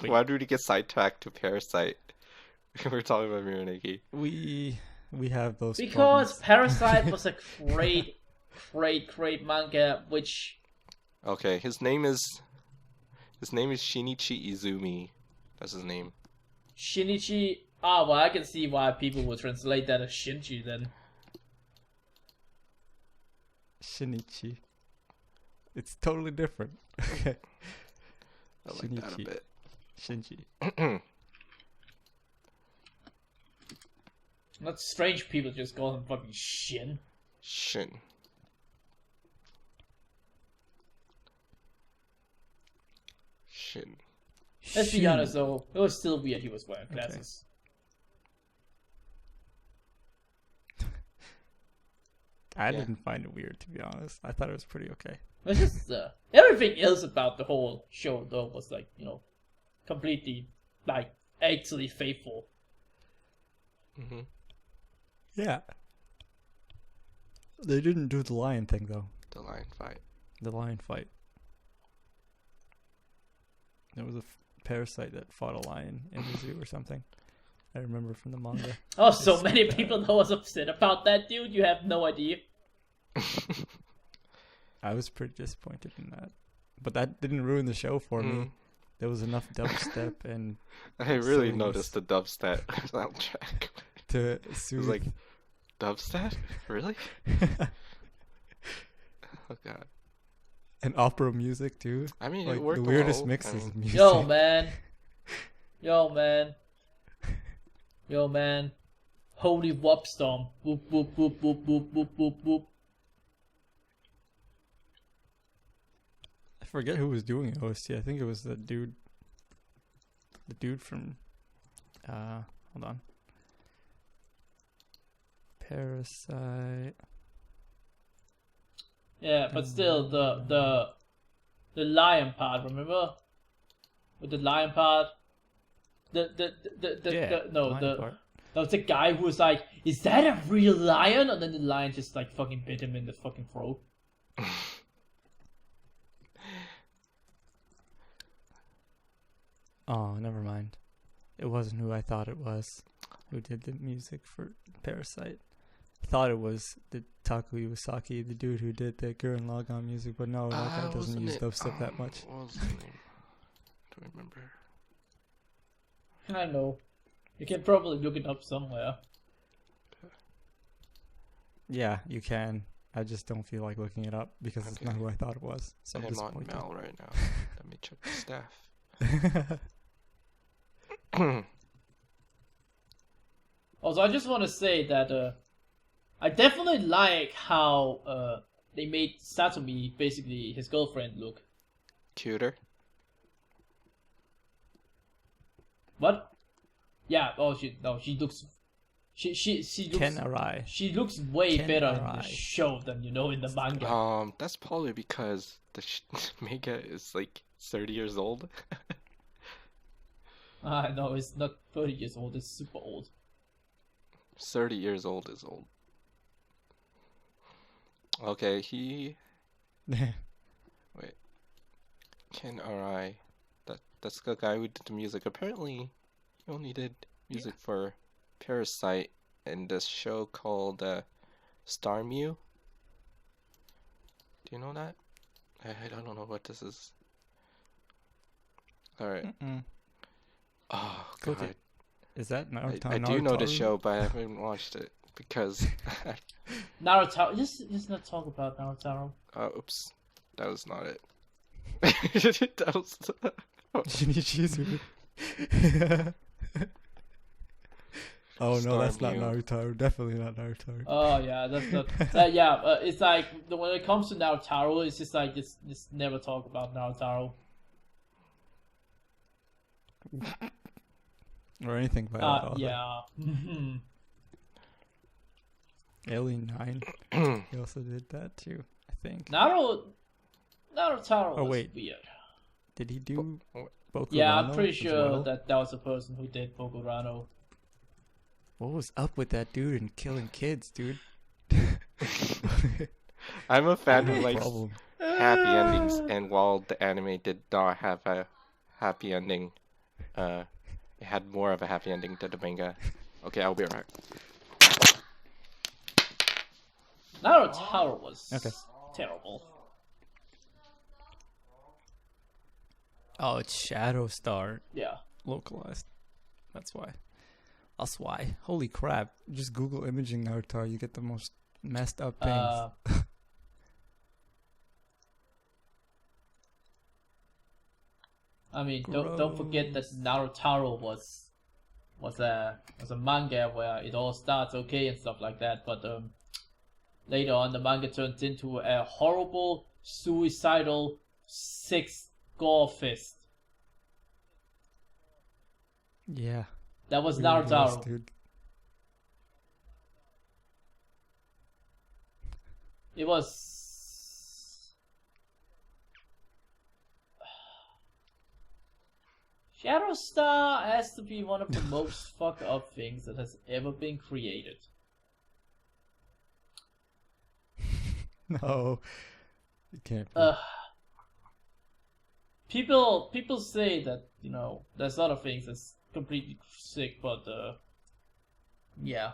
Why did we get sidetracked to Parasite? We're talking about Miraneki. We have those because problems. Parasite was a great manga, which Okay, his name is Shinichi Izumi. That's his name. Shinichi. Well, I can see why people would translate that as Shinji then. Shinichi. It's totally different. Okay. I like that a Shinichi. bit. Shinji. Not strange people just call him fucking Shin. Shin. Shin. Let's be honest though, it was still weird he was wearing Okay. glasses. I Yeah. didn't find it weird, to be honest. I thought it was pretty okay. It's just everything else about the whole show though was like, completely like actually faithful. Mm-hmm. Yeah. They didn't do the lion thing, though. The lion fight. The lion fight. There was a parasite that fought a lion in the zoo or something. I remember from the manga. Oh, so It's many like, people that was upset about that, dude. You have no idea. I was pretty disappointed in that. But that didn't ruin the show for Mm. me. There was enough dubstep and I really silliness noticed the dubstep soundtrack. to It was soothe. like, dubstep? Really? Oh god. And opera music too. I mean, Like it worked the weirdest well. mixes I mean, of music. Yo, man. Yo, man. Yo, man. Holy whoop storm. Whoop, whoop, whoop, whoop, whoop, whoop, whoop, whoop. I forget who was doing OST. I think it was the dude from hold on. Parasite. Yeah, but still, the lion part, remember? With the lion part? Lion part. That was the guy who was like, is that a real lion? And then the lion just like fucking bit him in the fucking throat. Oh, never mind. It wasn't who I thought it was. Who did the music for Parasite? I thought it was the Taku Iwasaki, the dude who did the Gurren Lagann music, but no, that guy doesn't wasn't use it, dubstep that much. What was his name? Do I remember? I know. You can probably look it up somewhere. Yeah, you can. I just don't feel like looking it up because it's not Okay. who I thought it was. So I'm I'm on disappointed. Mal right now. Let me check the staff. Also, I just want to say that I definitely like how they made Satomi, basically his girlfriend, look. Cuter. What? Yeah. Oh, she looks. She looks. Ken Arai. She looks way Ken better in the Arai. show than in the manga. That's probably because the manga is like 30 years old. No, it's not 30 years old. It's super old. 30 years old is old. Okay, wait. Ken Arai. That's the guy who did the music. Apparently, he only did music for Parasite and this show called Star Mew. Do you know that? I don't know what this is. Alright. Mm-mm. Oh, Go God. to- Is that Naruto? I do know the Naruto? show, but I haven't watched it because. Naruto. Just not talk about Naruto. Oops. That was not it. That was... Shinichi's movie. Oh no, that's not Mew. Naruto. Definitely not Naruto. Oh yeah, that's not. It's like when it comes to Naruto, it's just like just never talk about Naruto. Or anything by that author. Yeah. Alien 9. He also did that too, I think. Naruto Oh, was wait. weird. Did he do both? Yeah, I'm Rano pretty as sure well? that was the person who did Bokurano. What was up with that dude and killing kids, dude? I'm a fan who No likes problem. happy endings, and while the anime did not have a happy ending, it had more of a happy ending than the manga. Okay, I'll be right. Naruto was Okay. terrible. Oh, it's Shadow Star Yeah. localized. That's why. That's why. Holy crap. Just Google imaging Naruto, you get the most messed up things. I mean, don't forget that Naruto was a manga where it all starts okay and stuff like that, but later on the manga turns into a horrible, suicidal, sixth gore fist. Yeah. That was really Naruto. was, dude. It was. Shadow Star has to be one of the most fucked up things that has ever been created. No. You can't. Be. People say that, you know, there's other things that's completely sick, but yeah.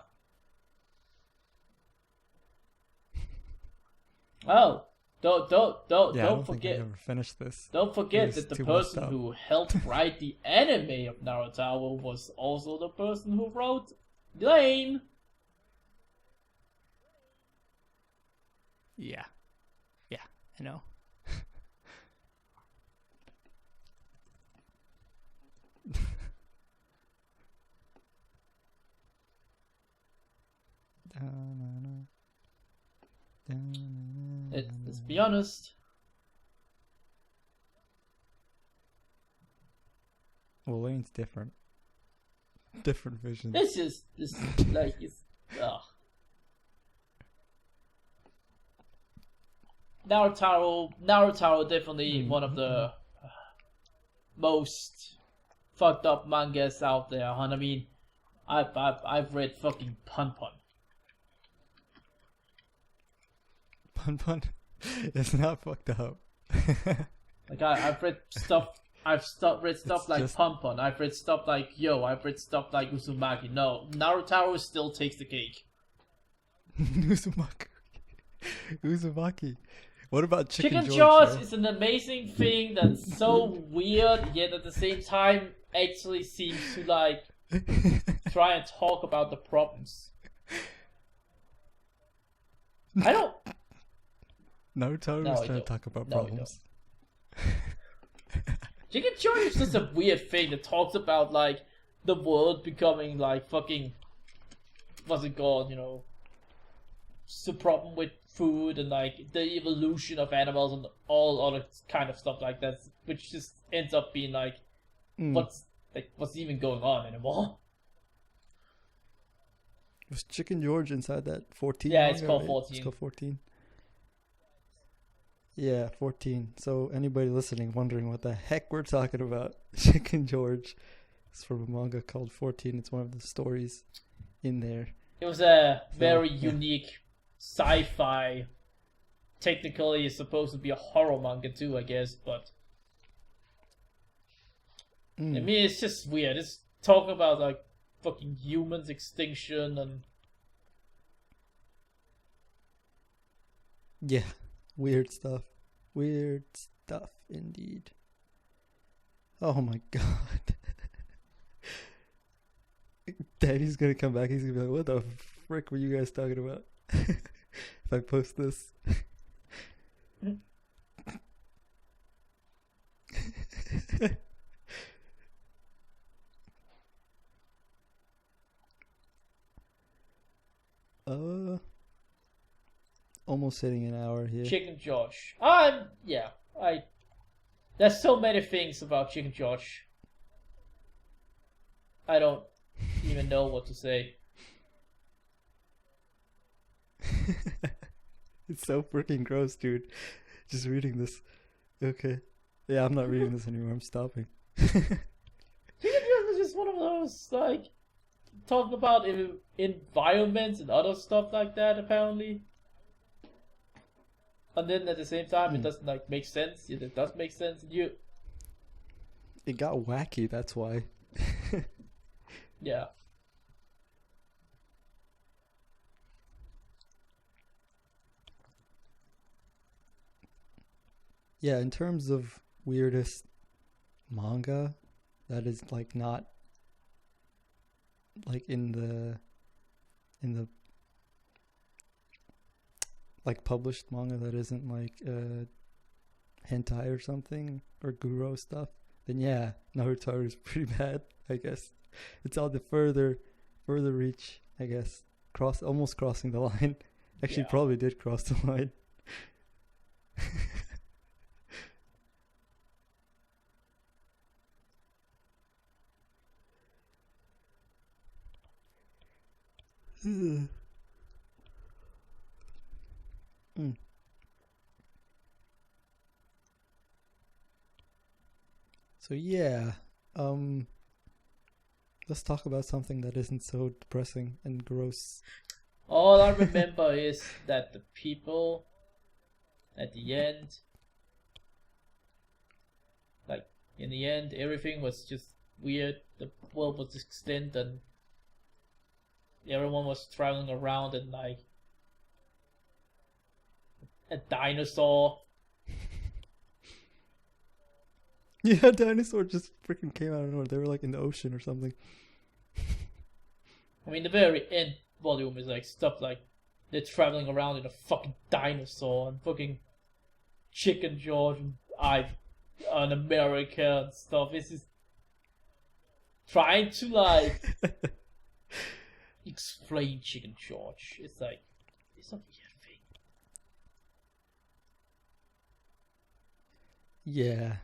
Oh, don't Yeah, I don't think I forget. ever finished this. Don't forget It was that the too messed person up. who helped write the anime of Naruto was also the person who wrote Lane. Yeah. Yeah, I know. Let's be honest. Well, Lane's different. Different vision. This like it's Naruto definitely one of the most fucked up mangas out there. And I mean, I've read fucking Pun Pun. Pun Pun. It's not fucked up. Like I've read stuff. Read stuff It's like just- Pun Pun. I've read stuff like Yo. I've read stuff like Uzumaki. No, Naruto still takes the cake. Uzumaki. Uzumaki. What about Chicken, Chicken George? George is an amazing thing that's so weird, yet at the same time actually seems to like try and talk about the problems. I don't. Naruto No, was I trying to don't. talk about No, I problems. Chicken George is just a weird thing that talks about like the world becoming like fucking. What's it called? You know, the problem with food and like the evolution of animals and all other kind of stuff like that, which just ends up being like, what's even going on anymore? Was Chicken George inside that 14? Yeah, it's manga, called right? 14. It's called 14. Yeah, 14. So anybody listening wondering what the heck we're talking about, Chicken George is from a manga called 14. It's one of the stories in there. It was a very yeah. unique sci-fi. Technically, it's supposed to be a horror manga too, I guess, but I mean, it's just weird. It's talking about like fucking humans extinction and Yeah, weird stuff. Weird stuff indeed. Oh my god. Daddy's gonna come back. He's gonna be like, what the frick were you guys talking about? If I post this. uh, almost hitting an hour here. Chicken George. Yeah. There's so many things about Chicken George. I don't even know what to say. It's so freaking gross, dude. Just reading this. Okay. Yeah, I'm not reading this anymore. I'm stopping. Chicken George is just one of those, like, talking about environments and other stuff like that, apparently. And then at the same time, it doesn't, like, make sense. It does make sense. It got wacky, that's why. Yeah. Yeah, in terms of weirdest manga, that is like not like in the like published manga that isn't like hentai or something or guro stuff, then yeah, Naruto is pretty bad, I guess. It's all the further reach, I guess. Almost crossing the line. Actually, Yeah. probably did cross the line. Mm. So yeah, let's talk about something that isn't so depressing and gross. All I remember is that the people at the end, like, in the end, everything was just weird. The world was extinct and everyone was traveling around in, like, a dinosaur. Yeah, dinosaur just freaking came out of nowhere. They were like in the ocean or something. I mean, the very end volume is like stuff like they're traveling around in a fucking dinosaur and fucking Chicken George and an America and stuff. It's just trying to like explain Chicken George. It's like it's a weird thing. Yeah.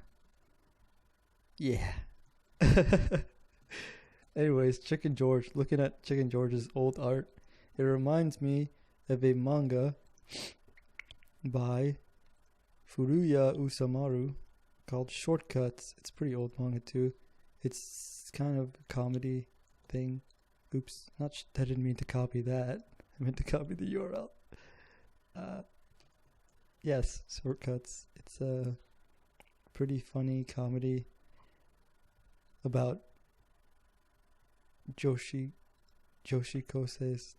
Anyways, Chicken George, looking at Chicken George's old art, it reminds me of a manga by Furuya Usamaru called Shortcuts. It's pretty old manga too. It's kind of a comedy thing. Oops, I didn't mean to copy that. I meant to copy the URL. Yes, Shortcuts. It's a pretty funny comedy about Joshi Kosei's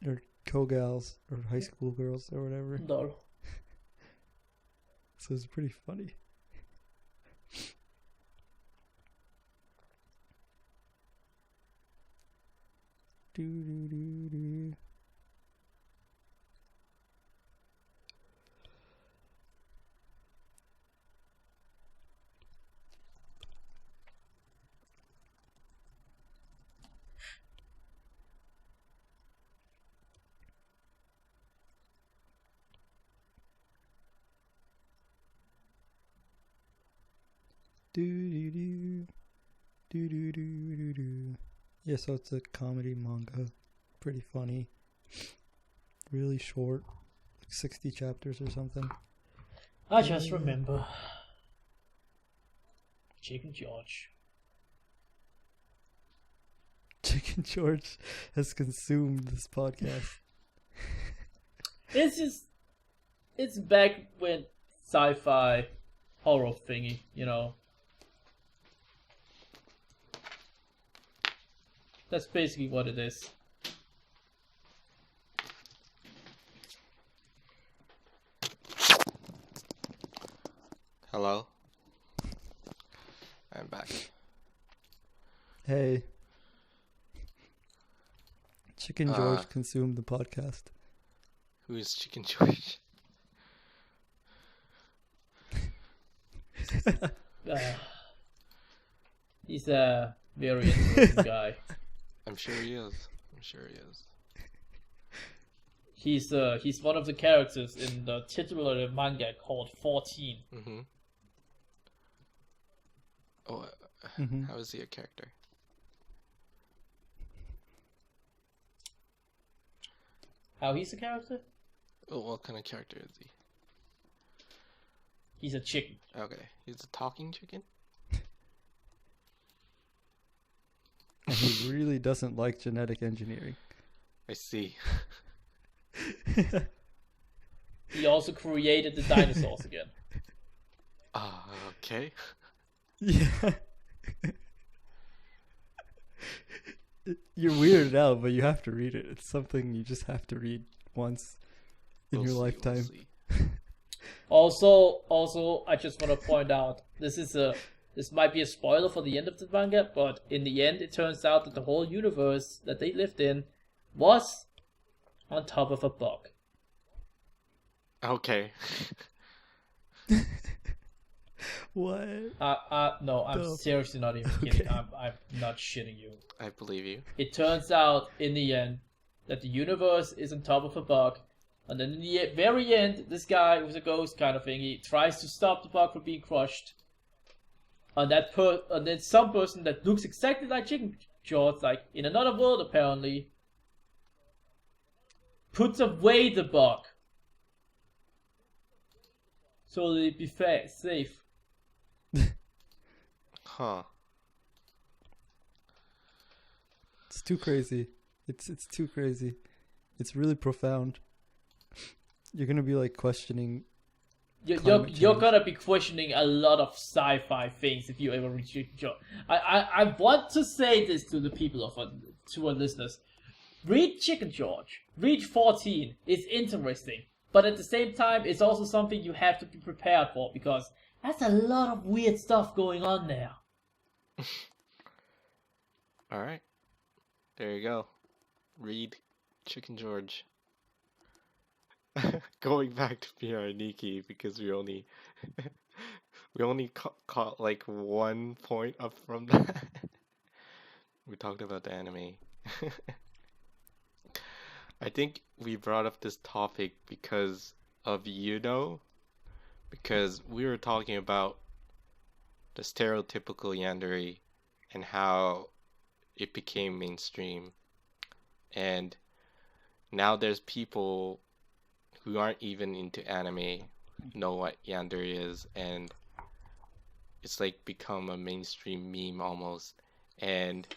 or Kogals or high school girls or whatever. No. So it's pretty funny. Do. Yeah, so it's a comedy manga. Pretty funny. Really short. Like 60 chapters or something. I just remember Chicken George. Chicken George has consumed this podcast. It's back when sci-fi horror thingy, you know. That's basically what it is. Hello? I'm back. Hey. Chicken George consumed the podcast. Who is Chicken George? Uh, he's a very interesting guy. I'm sure he is. I'm sure he is. He's one of the characters in the titular manga called 14. Mm-hmm. Oh, Mm-hmm. how is he a character? How he's a character? Oh, what kind of character is he? He's a chicken. Okay, he's a talking chicken? And he really doesn't like genetic engineering. I see. He also created the dinosaurs again. Okay. Yeah. You're weirded out, but you have to read it. It's something you just have to read once in your lifetime. Also, I just want to point out this might be a spoiler for the end of the manga, but in the end, it turns out that the whole universe that they lived in was on top of a bug. Okay. What? No, I'm The- seriously not even kidding. Okay. I'm not shitting you. I believe you. It turns out in the end that the universe is on top of a bug, and then in the very end, this guy with a ghost kind of thing, he tries to stop the bug from being crushed. And and then some person that looks exactly like Chicken George, like in another world apparently, puts away the bug so they be safe. Huh. It's too crazy. It's too crazy. It's really profound. You're gonna be like questioning. You're Climate change. gonna be questioning a lot of sci-fi things if you ever read Chicken George. I want to say this to the people to our listeners. Read Chicken George. Read 14. It's interesting. But at the same time, it's also something you have to be prepared for because that's a lot of weird stuff going on there. Alright. There you go. Read Chicken George. Going back to Miraniki because we only caught like 1 point up from that. We talked about the anime. I think we brought up this topic because of because we were talking about the stereotypical yandere and how it became mainstream. And now there's people who aren't even into anime know what yandere is, and it's like become a mainstream meme almost. And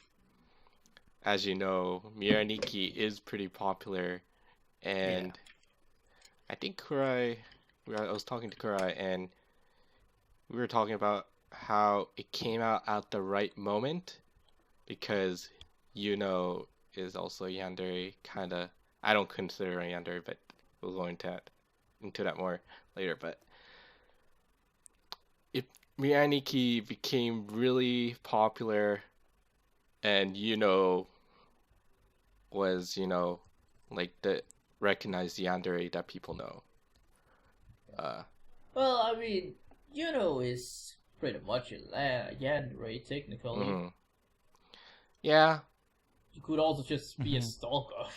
as you know, Miraniki is pretty popular, and I think Kurai, I was talking to Kurai, and we were talking about how it came out at the right moment, because is also yandere, kinda. I don't consider it yandere, but we'll go into that more later. But if Miraniki became really popular, and was like the recognized yandere that people know. Well, I mean, is pretty much a yandere technically. Mhm. Yeah, You could also just be a stalker.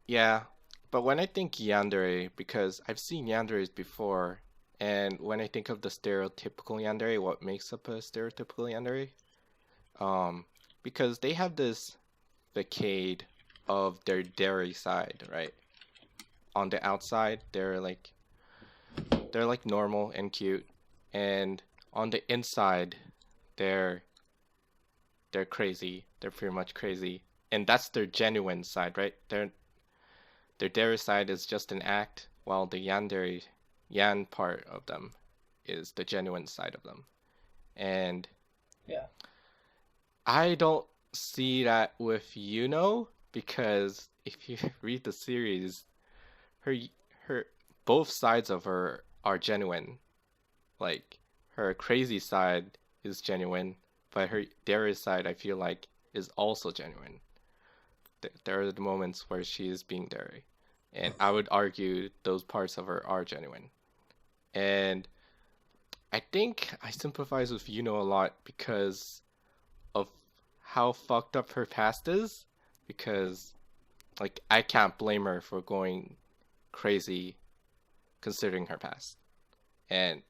yeah. But when I think yandere, because I've seen yanderes before, and when I think of the stereotypical yandere, what makes up a stereotypical yandere? Because they have this facade of their dairy side, right? On the outside, they're like normal and cute, and on the inside, they're crazy. They're pretty much crazy, and that's their genuine side, right? Their dairy side is just an act, while the yan part of them is the genuine side of them, and Yeah. I don't see that with because if you read the series, her both sides of her are genuine. Like her crazy side is genuine, but her dairy side I feel like is also genuine. There are the moments where she is being dairy, and I would argue those parts of her are genuine. And I think I sympathize with Yuno a lot because of how fucked up her past is. Because, like, I can't blame her for going crazy considering her past. And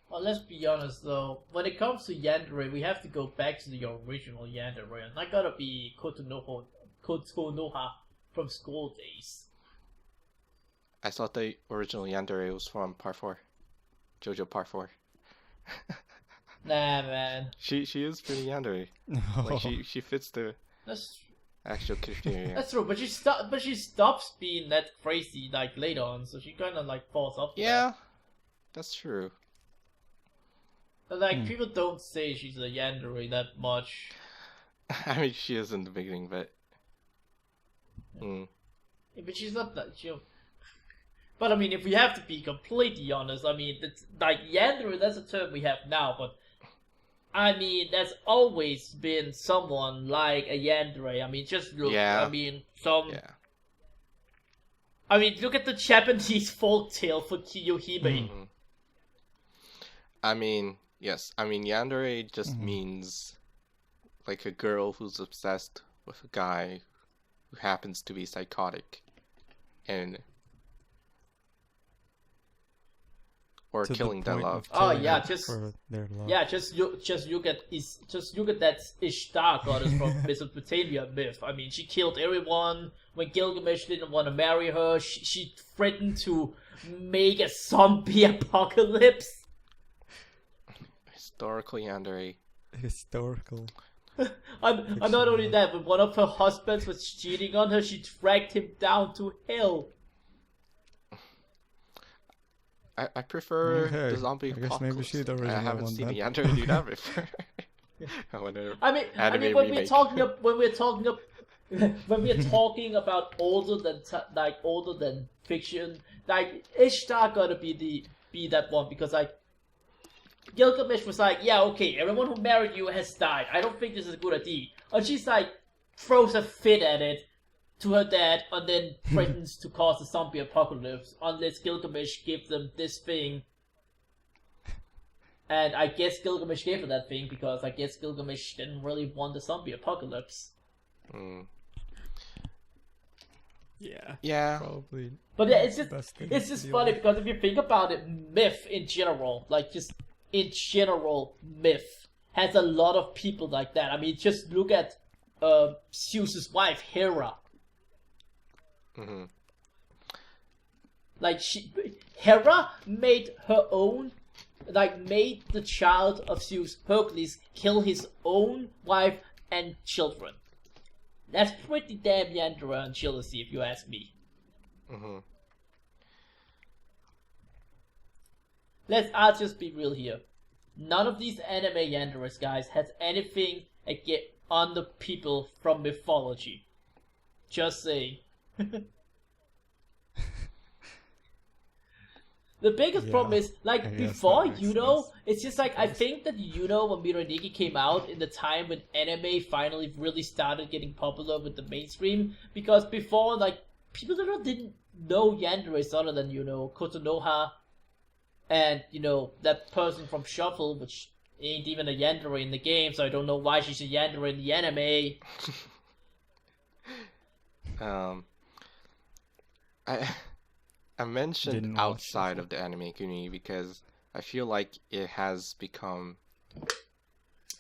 Well, let's be honest though. When it comes to yandere, we have to go back to the original yandere, and that gotta be Kotonoha from school days. I thought the original yandere was from Part 4. JoJo Part 4. Nah, man. She is pretty yandere. Like, she fits the That's actual criteria. That's true, but she stops being that crazy like later on, so she kind of like falls off. Yeah, that's true. But like people don't say she's a yandere that much. I mean, she is in the beginning, but Yeah, but she's not that. But I mean, if we have to be completely honest, I mean, it's like yandere. That's a term we have now, but I mean, there's always been someone like a yandere. I mean, just look. Yeah. I mean, some. yeah. I mean, look at the Japanese folktale for Kiyohime. I mean, yes. I mean, yandere just means like a girl who's obsessed with a guy who happens to be psychotic, and or To the killing their point love. of Oh killing yeah, them just for their love. yeah, just look at that Ishtar goddess from Mesopotamia myth. I mean, she killed everyone. When Gilgamesh didn't want to marry her, she threatened to make a zombie apocalypse. Historical yandere. Historical. And not only that, but one of her husbands was cheating on her. She dragged him down to hell. I prefer Okay, the zombie I guess apocalypse. maybe she's the I original haven't one seen then. the yandere do that before. I mean, Anime when we're remake. when we're talking about older than fiction, like Ishtar gotta be that one because like Gilgamesh was like, yeah, okay, everyone who married you has died. I don't think this is a good idea. And she's like, throws a fit at it to her dad, and then threatens to cause a zombie apocalypse unless Gilgamesh gives them this thing. And I guess Gilgamesh gave her that thing because I guess Gilgamesh didn't really want the zombie apocalypse. Yeah. Yeah. Probably. But yeah, it's Best thing just to deal funny with. because if you think about it, myth in general, like just in general, myth has a lot of people like that. I mean, just look at Zeus's wife Hera. Like Hera made her own, like made the child of Zeus, Hercules, kill his own wife and children. That's pretty damn yandere and jealousy, if you ask me. I'll just be real here. None of these anime yanderes, guys, has anything on the people from mythology. Just saying. The biggest Yeah, problem is, like, I guess before that makes Yuno, sense. it's just like, I think that Yuno, when Miraniki came out, in the time when anime finally really started getting popular with the mainstream, because before, like, people didn't know yanderes other than, Kotonoha, and, that person from Shuffle, which ain't even a yandere in the game, so I don't know why she's a yandere in the anime. I mentioned Didn't watch outside of the anime community because I feel like it has become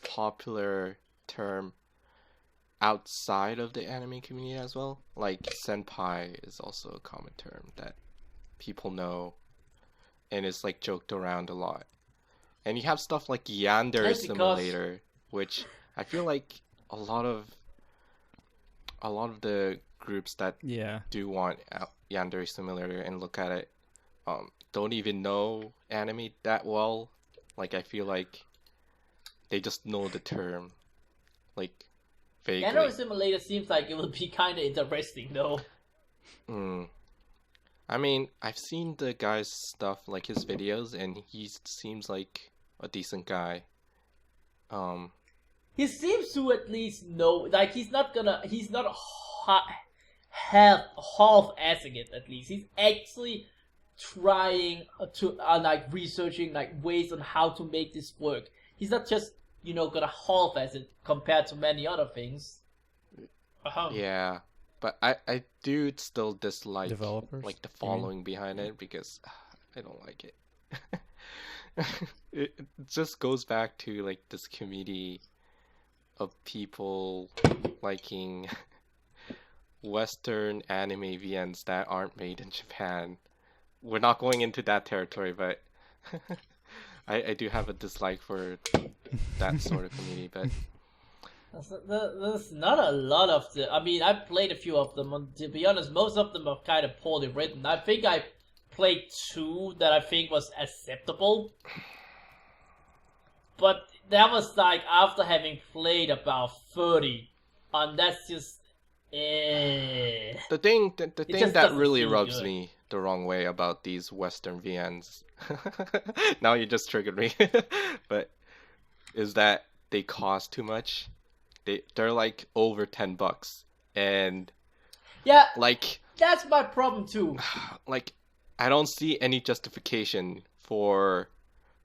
popular term outside of the anime community as well. Like senpai is also a common term that people know and it's like joked around a lot. And you have stuff like Yandere That's because- Simulator, which I feel like a lot of the groups that Yeah. do want Yandere Simulator and look at it don't even know anime that well. Like I feel like they just know the term like vaguely. Yandere Simulator seems like it would be kind of interesting, though. I mean, I've seen the guy's stuff, like his videos, and he seems like a decent guy. He seems to at least know, like, he's not half-assing it, at least. He's actually trying to like researching like ways on how to make this work. He's not just gonna half-ass it compared to many other things. Yeah, but I do still dislike Developers, like the you mean? following behind it because I don't like it. It just goes back to like this community of people liking Western anime VNs that aren't made in Japan. We're not going into that territory, but I do have a dislike for that sort of community. But There's not a lot of the. I mean, I've played a few of them, and to be honest, most of them are kind of poorly written. I think I played 2 that I think was acceptable, but that was like after having played about 30, and that's just. the thing just that doesn't really feel rubs good. me the wrong way about these Western VNs, now you just triggered me, but is that they cost too much. They're like over $10, and Yeah, like that's my problem too. like I don't see any justification for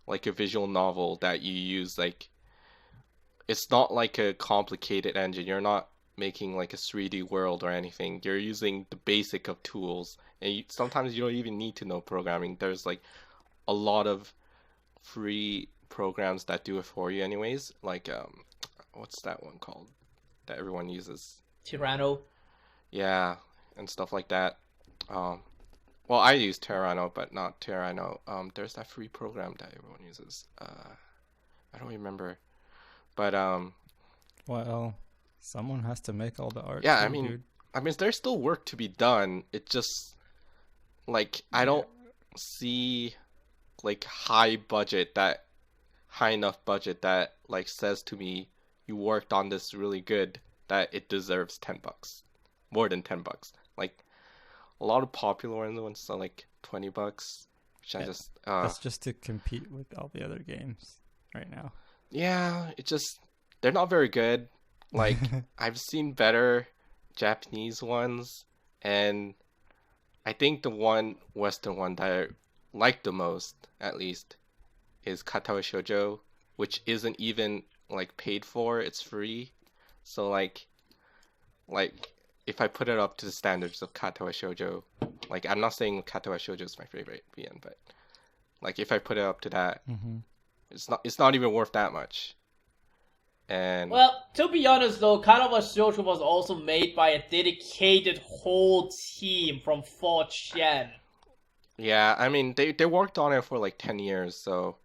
like a visual novel that you use. Like it's not like a complicated engine. You're not making like a 3D world or anything. You're using the basic of tools, and sometimes you don't even need to know programming. There's like a lot of free programs that do it for you anyways. Like what's that one called that everyone uses? Tyranno. Yeah, and stuff like that. Well, I use Terrano, but not Terrano. There's that free program that everyone uses. I don't remember, but Well, someone has to make all the art. yeah, too, dude. I mean, there's still work to be done. It just like I don't see like high enough budget that like says to me you worked on this really good that it deserves $10, more than $10. Like a lot of popular ones are like $20, which I Yeah, just That's just to compete with all the other games right now. yeah, it just they're not very good. Like I've seen better Japanese ones, and I think the one Western one that I like the most, at least, is Katawa Shoujo, which isn't even like paid for, it's free. So like if I put it up to the standards of Katawa Shoujo, like I'm not saying Katawa Shoujo is my favorite VN, but like if I put it up to that, Mm-hmm. it's not even worth that much. And Well, to be honest though, Kanawa Shoujo was also made by a dedicated whole team from 4chan. yeah, I mean they worked on it for like 10 years, so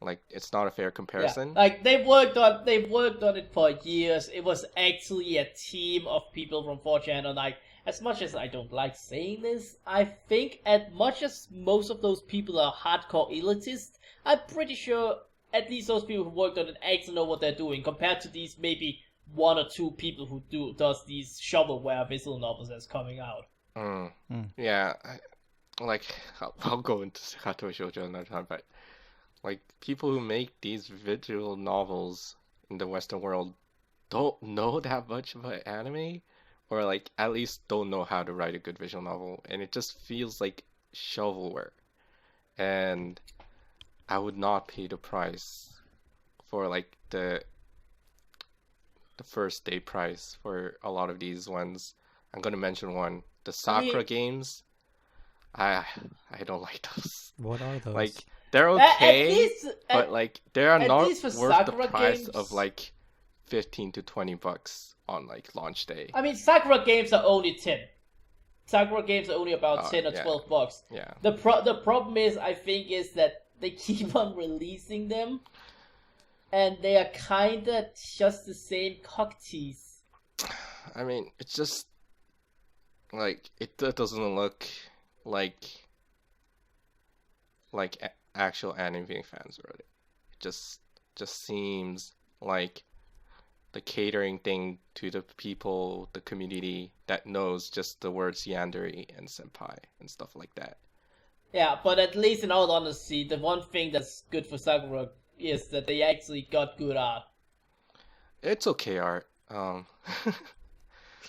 like it's not a fair Yeah, comparison. like they worked on it for years. It was actually a team of people from 4chan, and like as much as I don't like saying this, I think as much as most of those people are hardcore elitists, I'm pretty sure at least those people who worked on it actually know what they're doing compared to these maybe 1 or 2 people who does these shovelware visual novels that's coming out. Yeah, like I'll go into Kato Shoujo another time, but like people who make these visual novels in the Western world don't know that much about anime, or like at least don't know how to write a good visual novel, and it just feels like shovelware. And I would not pay the price for like the first day price for a lot of these ones. I'm gonna mention one, the Sakura games. I don't like those. What are those? Like they're At okay, least, but like they are at not least for worth the Sakura price games- of like $15 to $20 on like launch day. I mean, Sakura games are only 10. Sakura games are only about 10 or yeah. $12. Yeah. The problem is, I think, is that they keep on releasing them, and they are kinda just the same cocktease. I mean, it's just like it doesn't look like actual anime fans wrote it. It just seems like the catering thing to the people, the community that knows just the words yandere and senpai and stuff like that. Yeah, but at least in all honesty, the one thing that's good for Sakura is that they actually got good art. It's okay art.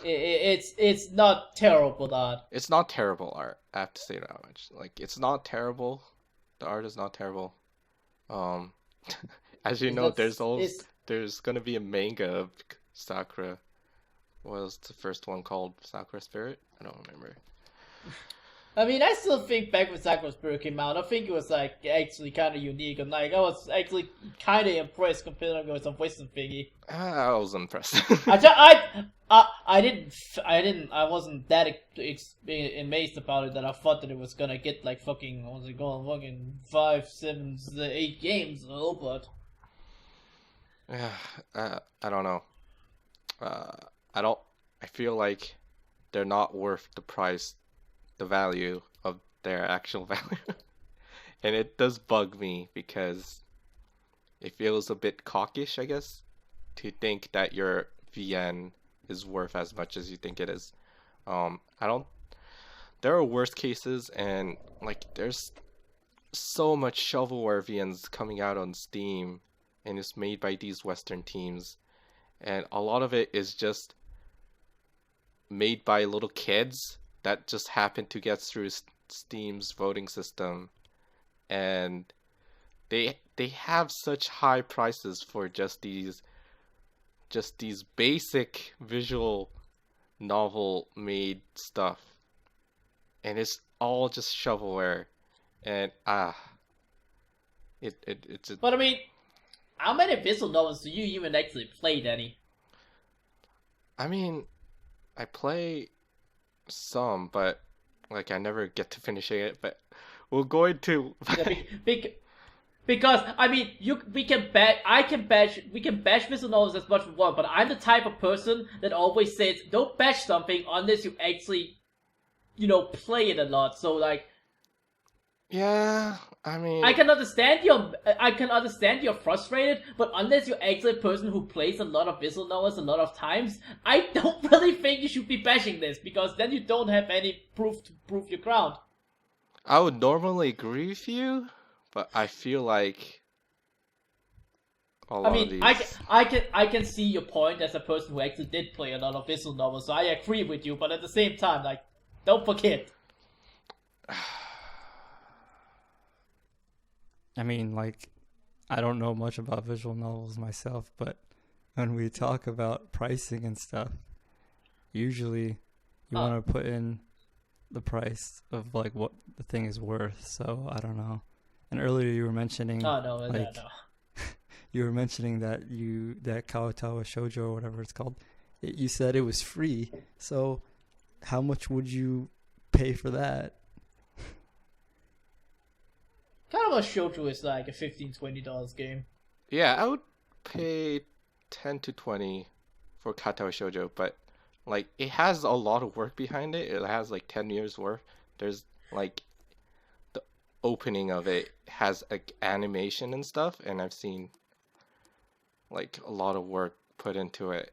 It's not terrible art. It's not terrible art. I have to say that much. Like, it's not terrible. The art is not terrible. Um, as you know, there's gonna be a manga of Sakura. What was the first one called? Sakura Spirit? I don't remember. I mean, I still think back when Sakura Spirit came out, I think it was like actually kind of unique, and like I was actually kind of impressed compared to some Western thingy. I was impressed. I wasn't that amazed about it that I thought that it was gonna get like fucking, what was it called, fucking 5, 7, 8 games, but Yeah, I don't know. I feel like they're not worth the price, the value of their actual value. And it does bug me because it feels a bit cockish, I guess, to think that your VN is worth as much as you think it is. There are worse cases, and like there's so much shovelware VNs coming out on Steam, and it's made by these Western teams, and a lot of it is just made by little kids that just happen to get through Steam's voting system, and they have such high prices for just these basic visual novel made stuff, and it's all just shovelware, and it's a, I mean, how many visual novels do you even actually play, Danny? I mean, I play some, but like I never get to finishing it. But we're going to. Because I mean, we can bash visual novels as much as we want, but I'm the type of person that always says don't bash something unless you actually, play it a lot. So like. Yeah, I mean, I can understand you're frustrated, but unless you're actually a person who plays a lot of visual novels a lot of times, I don't really think you should be bashing this, because then you don't have any proof to prove your ground. I would normally agree with you, but I feel like a lot of these... I can see your point as a person who actually did play a lot of visual novels, so I agree with you, but at the same time, like, don't forget. I mean, like, I don't know much about visual novels myself, but when we talk about pricing and stuff, usually you want to put in the price of, like, what the thing is worth, so I don't know. And earlier you were mentioning... Oh, no, like, no. You were mentioning that that Kawatawa Shoujo, or whatever it's called, you said it was free, so how much would you pay for that? Kawatawa Shoujo is like a $15-$20 game. Yeah, I would pay 10 to 20 for Kawatawa Shoujo, but like it has a lot of work behind it. It has like 10 years worth. There's like the opening of it has like animation and stuff, and I've seen like a lot of work put into it.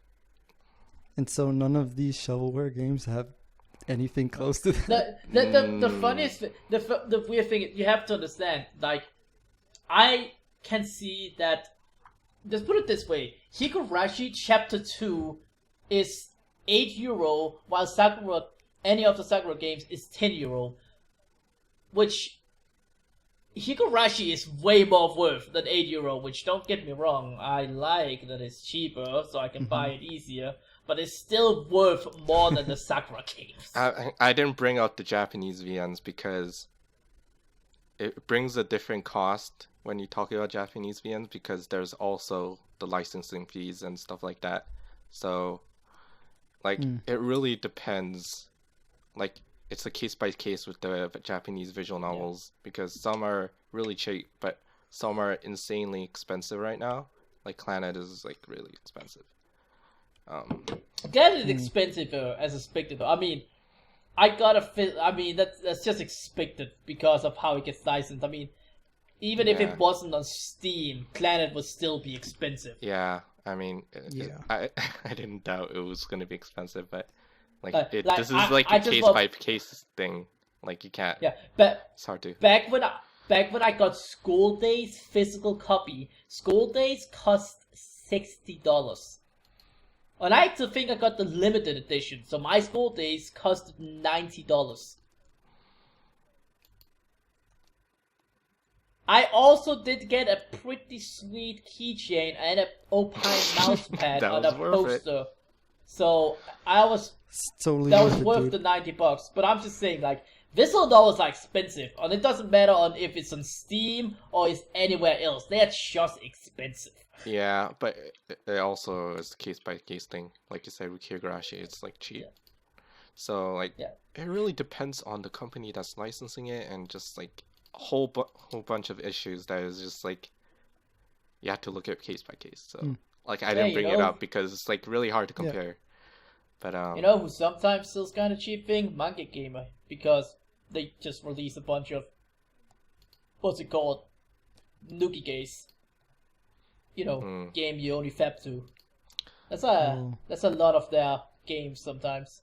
And so none of these shovelware games have anything close to that. The funniest, the weird thing, you have to understand, like, I can see that, let's put it this way, Higurashi Chapter 2 is €8, while Sakura, any of the Sakura games, is €10, which Higurashi is way more worth than €8, which, don't get me wrong, I like that it's cheaper, so I can buy it easier, but it's still worth more than the Sakura games. I didn't bring out the Japanese VNs because it brings a different cost when you talk about Japanese VNs, because there's also the licensing fees and stuff like that. So, like, it really depends. Like, it's a case by case with the Japanese visual novels, because some are really cheap, but some are insanely expensive right now. Like, Clannad is, like, really expensive. That is expensive as expected. I mean, that's just expected because of how it gets licensed. I mean, even if it wasn't on Steam, Clannad would still be expensive. Yeah, I mean, I didn't doubt it was going to be expensive, but this is like a case by case thing. Like, you can't. Yeah, but it's hard to. Back when I got School Days physical copy, School Days cost $60. And I actually think I got the limited edition, so my school days cost $90. I also did get a pretty sweet keychain and a Opine mousepad That on was a worth it. poster. So I was It's totally that was worth it, worth dude. the $90. But I'm just saying, like, this one though is expensive, and it doesn't matter on if it's on Steam or it's anywhere else. They're just expensive. Yeah, but it also is a case by case thing. Like you said with Higurashi, it's like cheap. Yeah. So like Yeah. it really depends on the company that's licensing it and just like a whole bunch of issues that is just like you have to look at case by case. So like I didn't you bring it know- up because it's like really hard to Yeah. compare. But You know who sometimes sells kind of cheap thing? Manga Gamer, because they just release a bunch of what's it called, Nuki Gays. You know, game you only fap to. That's a lot of their games sometimes.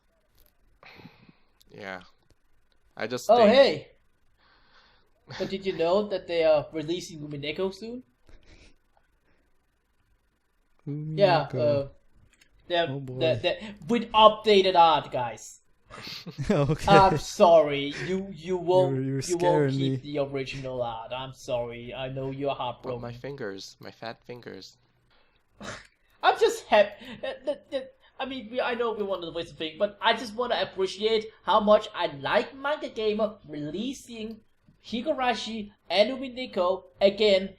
yeah. I just Oh think hey! But did you know that they are releasing Umineko soon? Yeah, they're, Oh, boy. they're with updated art, guys. Okay. I'm sorry, you won't You were you won't scaring keep me. the original art. I'm sorry. I know you're but heartbroken. my fingers, my fat fingers. I'm just happy. I mean, I know we wanted to waste a thing, but I just want to appreciate how much I like Manga Gamer releasing Higurashi and Umineko again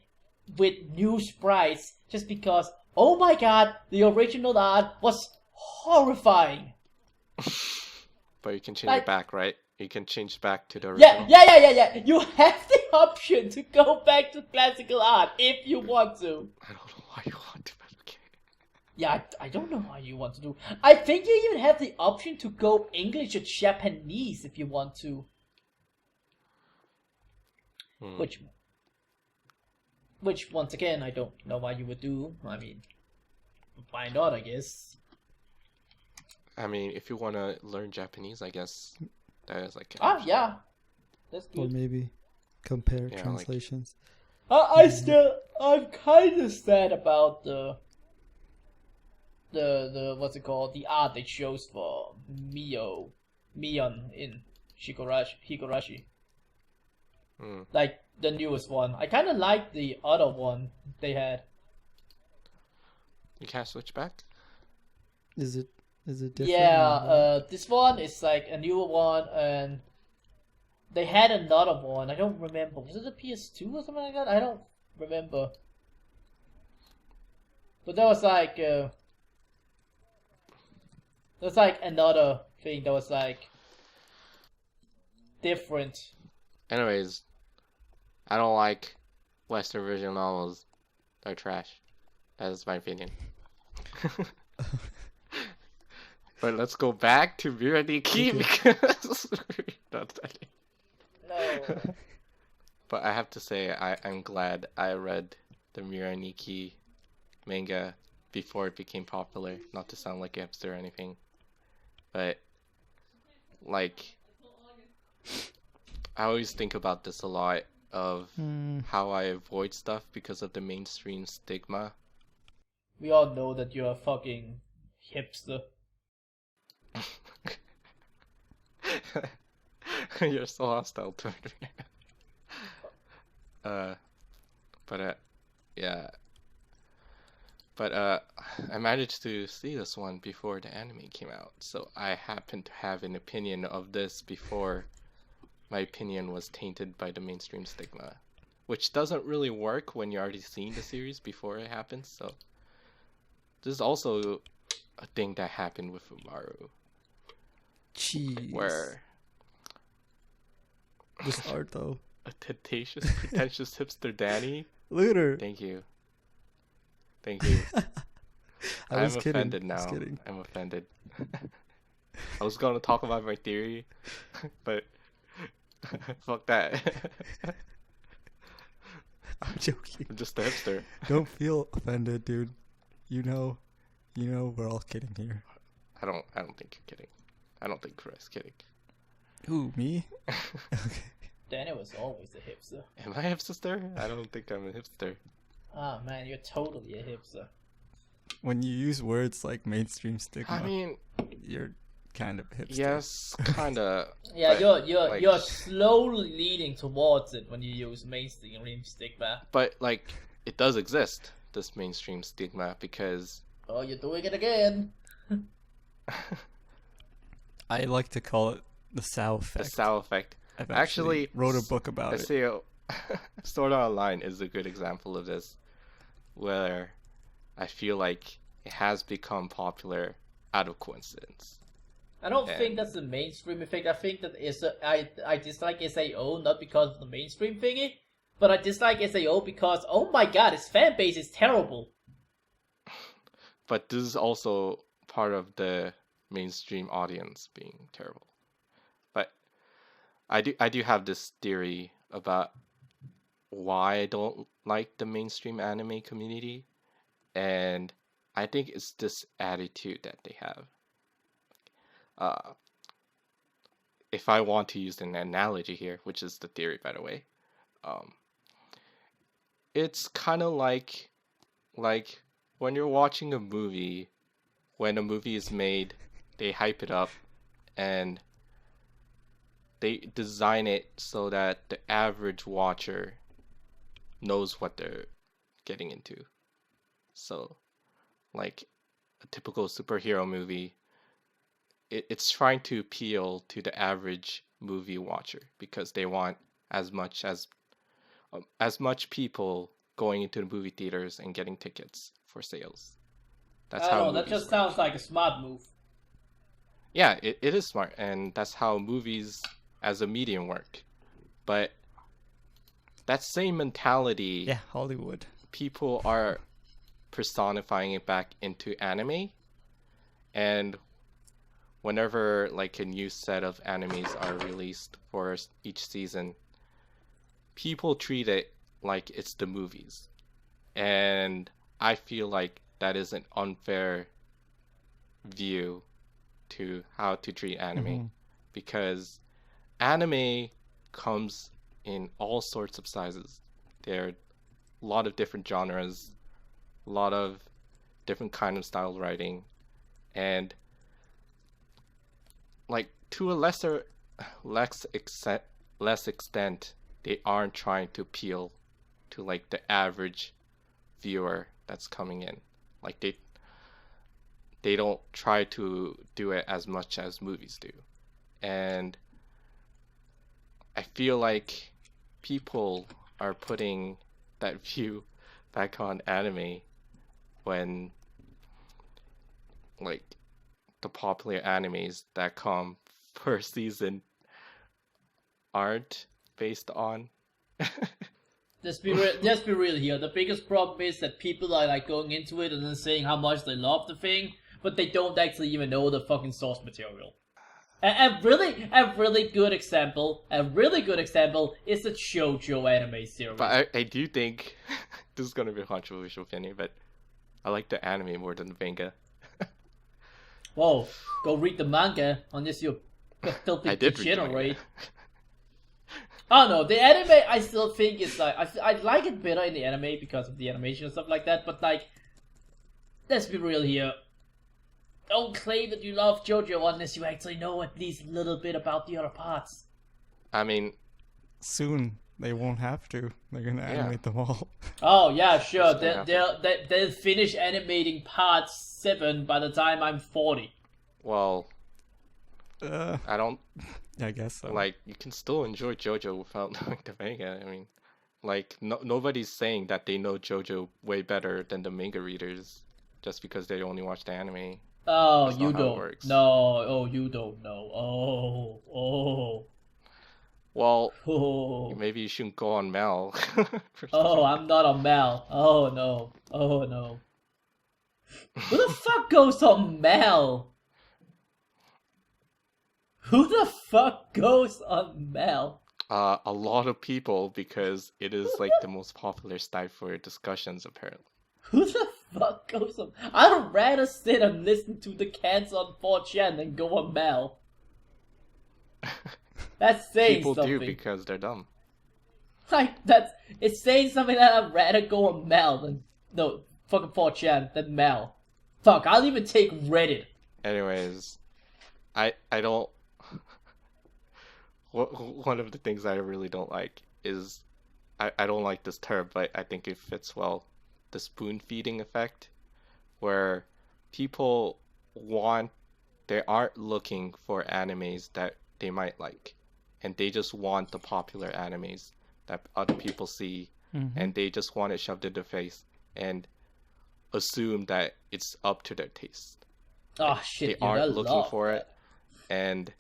with new sprites, just because, oh my god, the original art was horrifying. But you can change Like- it back, right? You can change back to the Yeah, original. yeah. You have the option to go back to classical art if you want to. I don't know why you want to, but okay. Yeah, I don't know how you want to do. I think you even have the option to go English or Japanese if you want to. Which once again, I don't know why you would do. I mean, why not, I guess. I mean, if you want to learn Japanese, I guess that is like. Ah, yeah. That's Or good. maybe compare Yeah, like- translations. I'm kind of sad about the what's it called? The art they chose for Mion in Higurashi. Like the newest one. I kind of like the other one they had. You can't switch back? Is it different? Yeah, this one is like a newer one, and they had another one. I don't remember. Was it a PS2 or something like that? I don't remember. But that was like another thing that was like different. Anyways, I don't like Western visual novels. They're trash. That is my opinion. But let's go back to Miraniki because No. But I have to say I'm glad I read the Miraniki manga before it became popular. Not to sound like a hipster or anything. But like I always think about this a lot of how I avoid stuff because of the mainstream stigma. We all know that you're a fucking hipster. You're so hostile toward me. Yeah. But I managed to see this one before the anime came out, so I happen to have an opinion of this before my opinion was tainted by the mainstream stigma, which doesn't really work when you already seen the series before it happens. So this is also a thing that happened with Umaru, Jeez. where This art though. a pretentious hipster Danny. Look at her. Thank you. I was I'm kidding. offended I now. was kidding. I'm offended. I was gonna talk about my theory, but fuck that. I'm joking. I'm just a hipster. Don't feel offended, dude. You know we're all kidding here. I don't think you're kidding. I don't think Kurai's kidding. Who, me? Okay. Daniel was always a hipster. Am I a hipster? I don't think I'm a hipster. Ah man, you're totally a hipster. when you use words like mainstream stigma, I mean, you're kind of hipster. yes, kind of. Yeah, but, you're slowly leading towards it when you use mainstream stigma. But like, it does exist, this mainstream stigma, because Oh, you're doing it again. I like to call it the Sao the effect. Sao effect. I've actually wrote a book about it. SAO Sword Art Online is a good example of this, where I feel like it has become popular out of coincidence. I don't think that's the mainstream effect. I think that I dislike SAO not because of the mainstream thingy, but I dislike SAO because, oh my god, its fan base is terrible. But this is also part of the mainstream audience being terrible. But I do have this theory about why I don't like the mainstream anime community, and I think it's this attitude that they have. If I want to use an analogy here, which is the theory, by the way, it's kind of like when you're watching a movie, when a movie is made, they hype it up and they design it so that the average watcher knows what they're getting into. So, like a typical superhero movie, it's trying to appeal to the average movie watcher because they want as much people going into the movie theaters and getting tickets for sales. That's how that just sounds like a smart move. Yeah, it is smart, and that's how movies as a medium work. But that same mentality, Yeah, Hollywood. people are personifying it back into anime, and whenever like a new set of animes are released for each season, people treat it like it's the movies. And I feel like that is an unfair view to how to treat anime, because anime comes in all sorts of sizes. There are a lot of different genres, a lot of different kind of style writing, and like to a less extent, they aren't trying to appeal to like the average viewer that's coming in. Like they don't try to do it as much as movies do. And I feel like people are putting that view back on anime when like the popular animes that come per season aren't based on Let's be real here. The biggest problem is that people are like going into it and then saying how much they love the thing, but they don't actually even know the fucking source material. A really good example is the JoJo anime series. But I do think this is gonna be a controversial opinion, but I like the anime more than the manga. Whoa, go read the manga unless you're a filthy I did read the degenerate. manga. Oh no, the anime I still think is like I like it better in the anime because of the animation and stuff like that. But like, let's be real here. Don't claim that you love JoJo unless you actually know at least a little bit about the other parts. I mean, Soon they won't have to. They're gonna animate them all. Oh yeah, sure. It's gonna They'll finish animating part 7 by the time I'm 40. well, I don't I guess so. like. You can still enjoy JoJo without knowing the manga. I mean, like nobody's saying that they know JoJo way better than the manga readers just because they only watch the anime. Oh, That's you not how it don't. works. No, oh, you don't know. Oh. Well, maybe you shouldn't go on Mal. Oh, I'm not on Mal. Oh no. Oh no. Who the fuck goes on Mal? Who the fuck goes on Mal? A lot of people, because it is like the most popular site for discussions apparently. Who the fuck goes on? I'd rather sit and listen to the cans on 4chan than go on Mal. That's saying People something. do because they're dumb. Like, it's saying something that I'd rather go on Mal than, no, fucking 4chan than Mal. Fuck, I'll even take Reddit. Anyways, I don't. One of the things I really don't like is I don't like this term, but I think it fits well. The spoon feeding effect, where people they aren't looking for animes that they might like, and they just want the popular animes that other people see, and they just want it shoved in their face and assume that it's up to their taste. Oh shit, They dude, aren't I looking love for that. it, and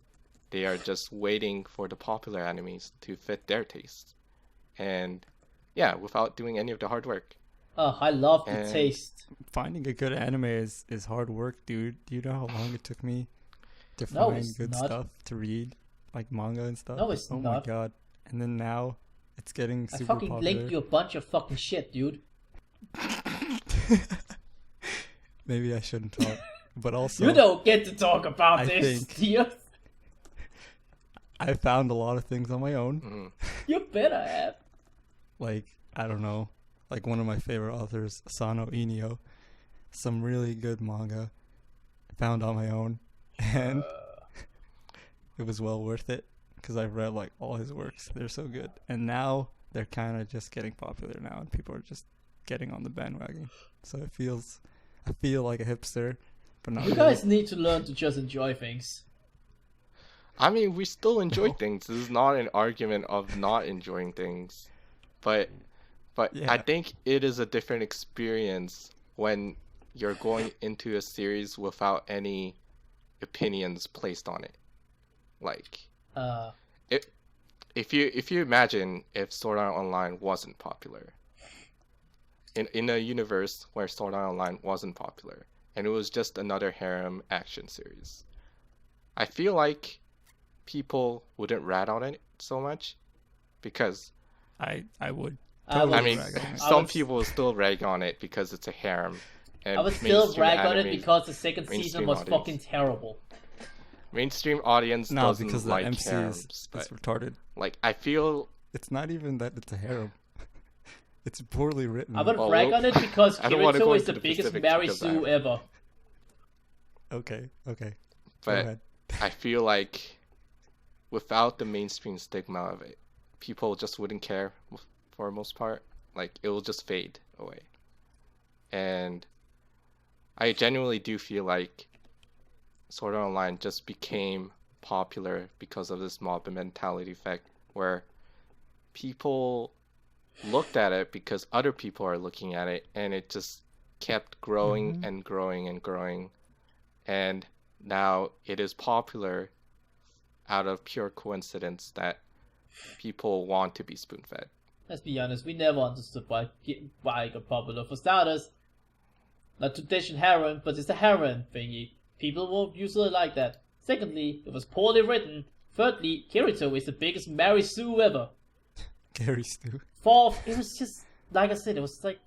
they are just waiting for the popular animes to fit their taste. And yeah, without doing any of the hard work. Oh, I love the And- taste. Finding a good anime is hard work, dude. Do you know how long it took me to No, find it's good not. stuff to read, like manga and stuff? No, it's oh not. my god! And then now, it's getting I super fucking popular. linked you a bunch of fucking shit, dude. Maybe I shouldn't talk, but also You don't get to talk about I this, think- Dioz. I found a lot of things on my own. Mhm. You better have. Like, I don't know, like one of my favorite authors, Asano Inio, some really good manga found on my own, and it was well worth it because I've read like all his works. They're so good, and now they're kind of just getting popular now, and people are just getting on the bandwagon. So I feel like a hipster, but not You really. guys need to learn to just enjoy things. I mean, we still enjoy No. things. This is not an argument of not enjoying things, but I Yeah. think it is a different experience when you're going into a series without any opinions placed on it. Like, if you imagine if Sword Art Online wasn't popular, in a universe where Sword Art Online wasn't popular, and it was just another harem action series, I feel like people wouldn't rat on it so much, because I would. I would- I mean, rag on it. some would- people will still rag on it because it's a harem. And I would still mainstream brag on it anime- because the second season mainstream was audience. fucking terrible. mainstream audience No, doesn't because the like MC harems. is But retarded. like, I feel It's not even that it's a harem. It's poorly written. I would Well, brag on it because I don't wanna go Kirito is into the the biggest specifics Mary because Sue ever. Okay. Go but ahead. I feel like without the mainstream stigma of it, people just wouldn't care for the most part. Like, it will just fade away. And I genuinely do feel like Sword Art Online just became popular because of this mob mentality effect, where people looked at it because other people are looking at it, and it just kept growing and growing and growing. And now it is popular out of pure coincidence that people want to be spoon-fed. Let's be honest, we never understood why it got popular. For starters, not tradition harem, but it's a harem thingy. People will usually like that. Secondly, it was poorly written. Thirdly, Kirito is the biggest Mary Sue ever. Gary Stu. Fourth, it was just, like I said, it was like,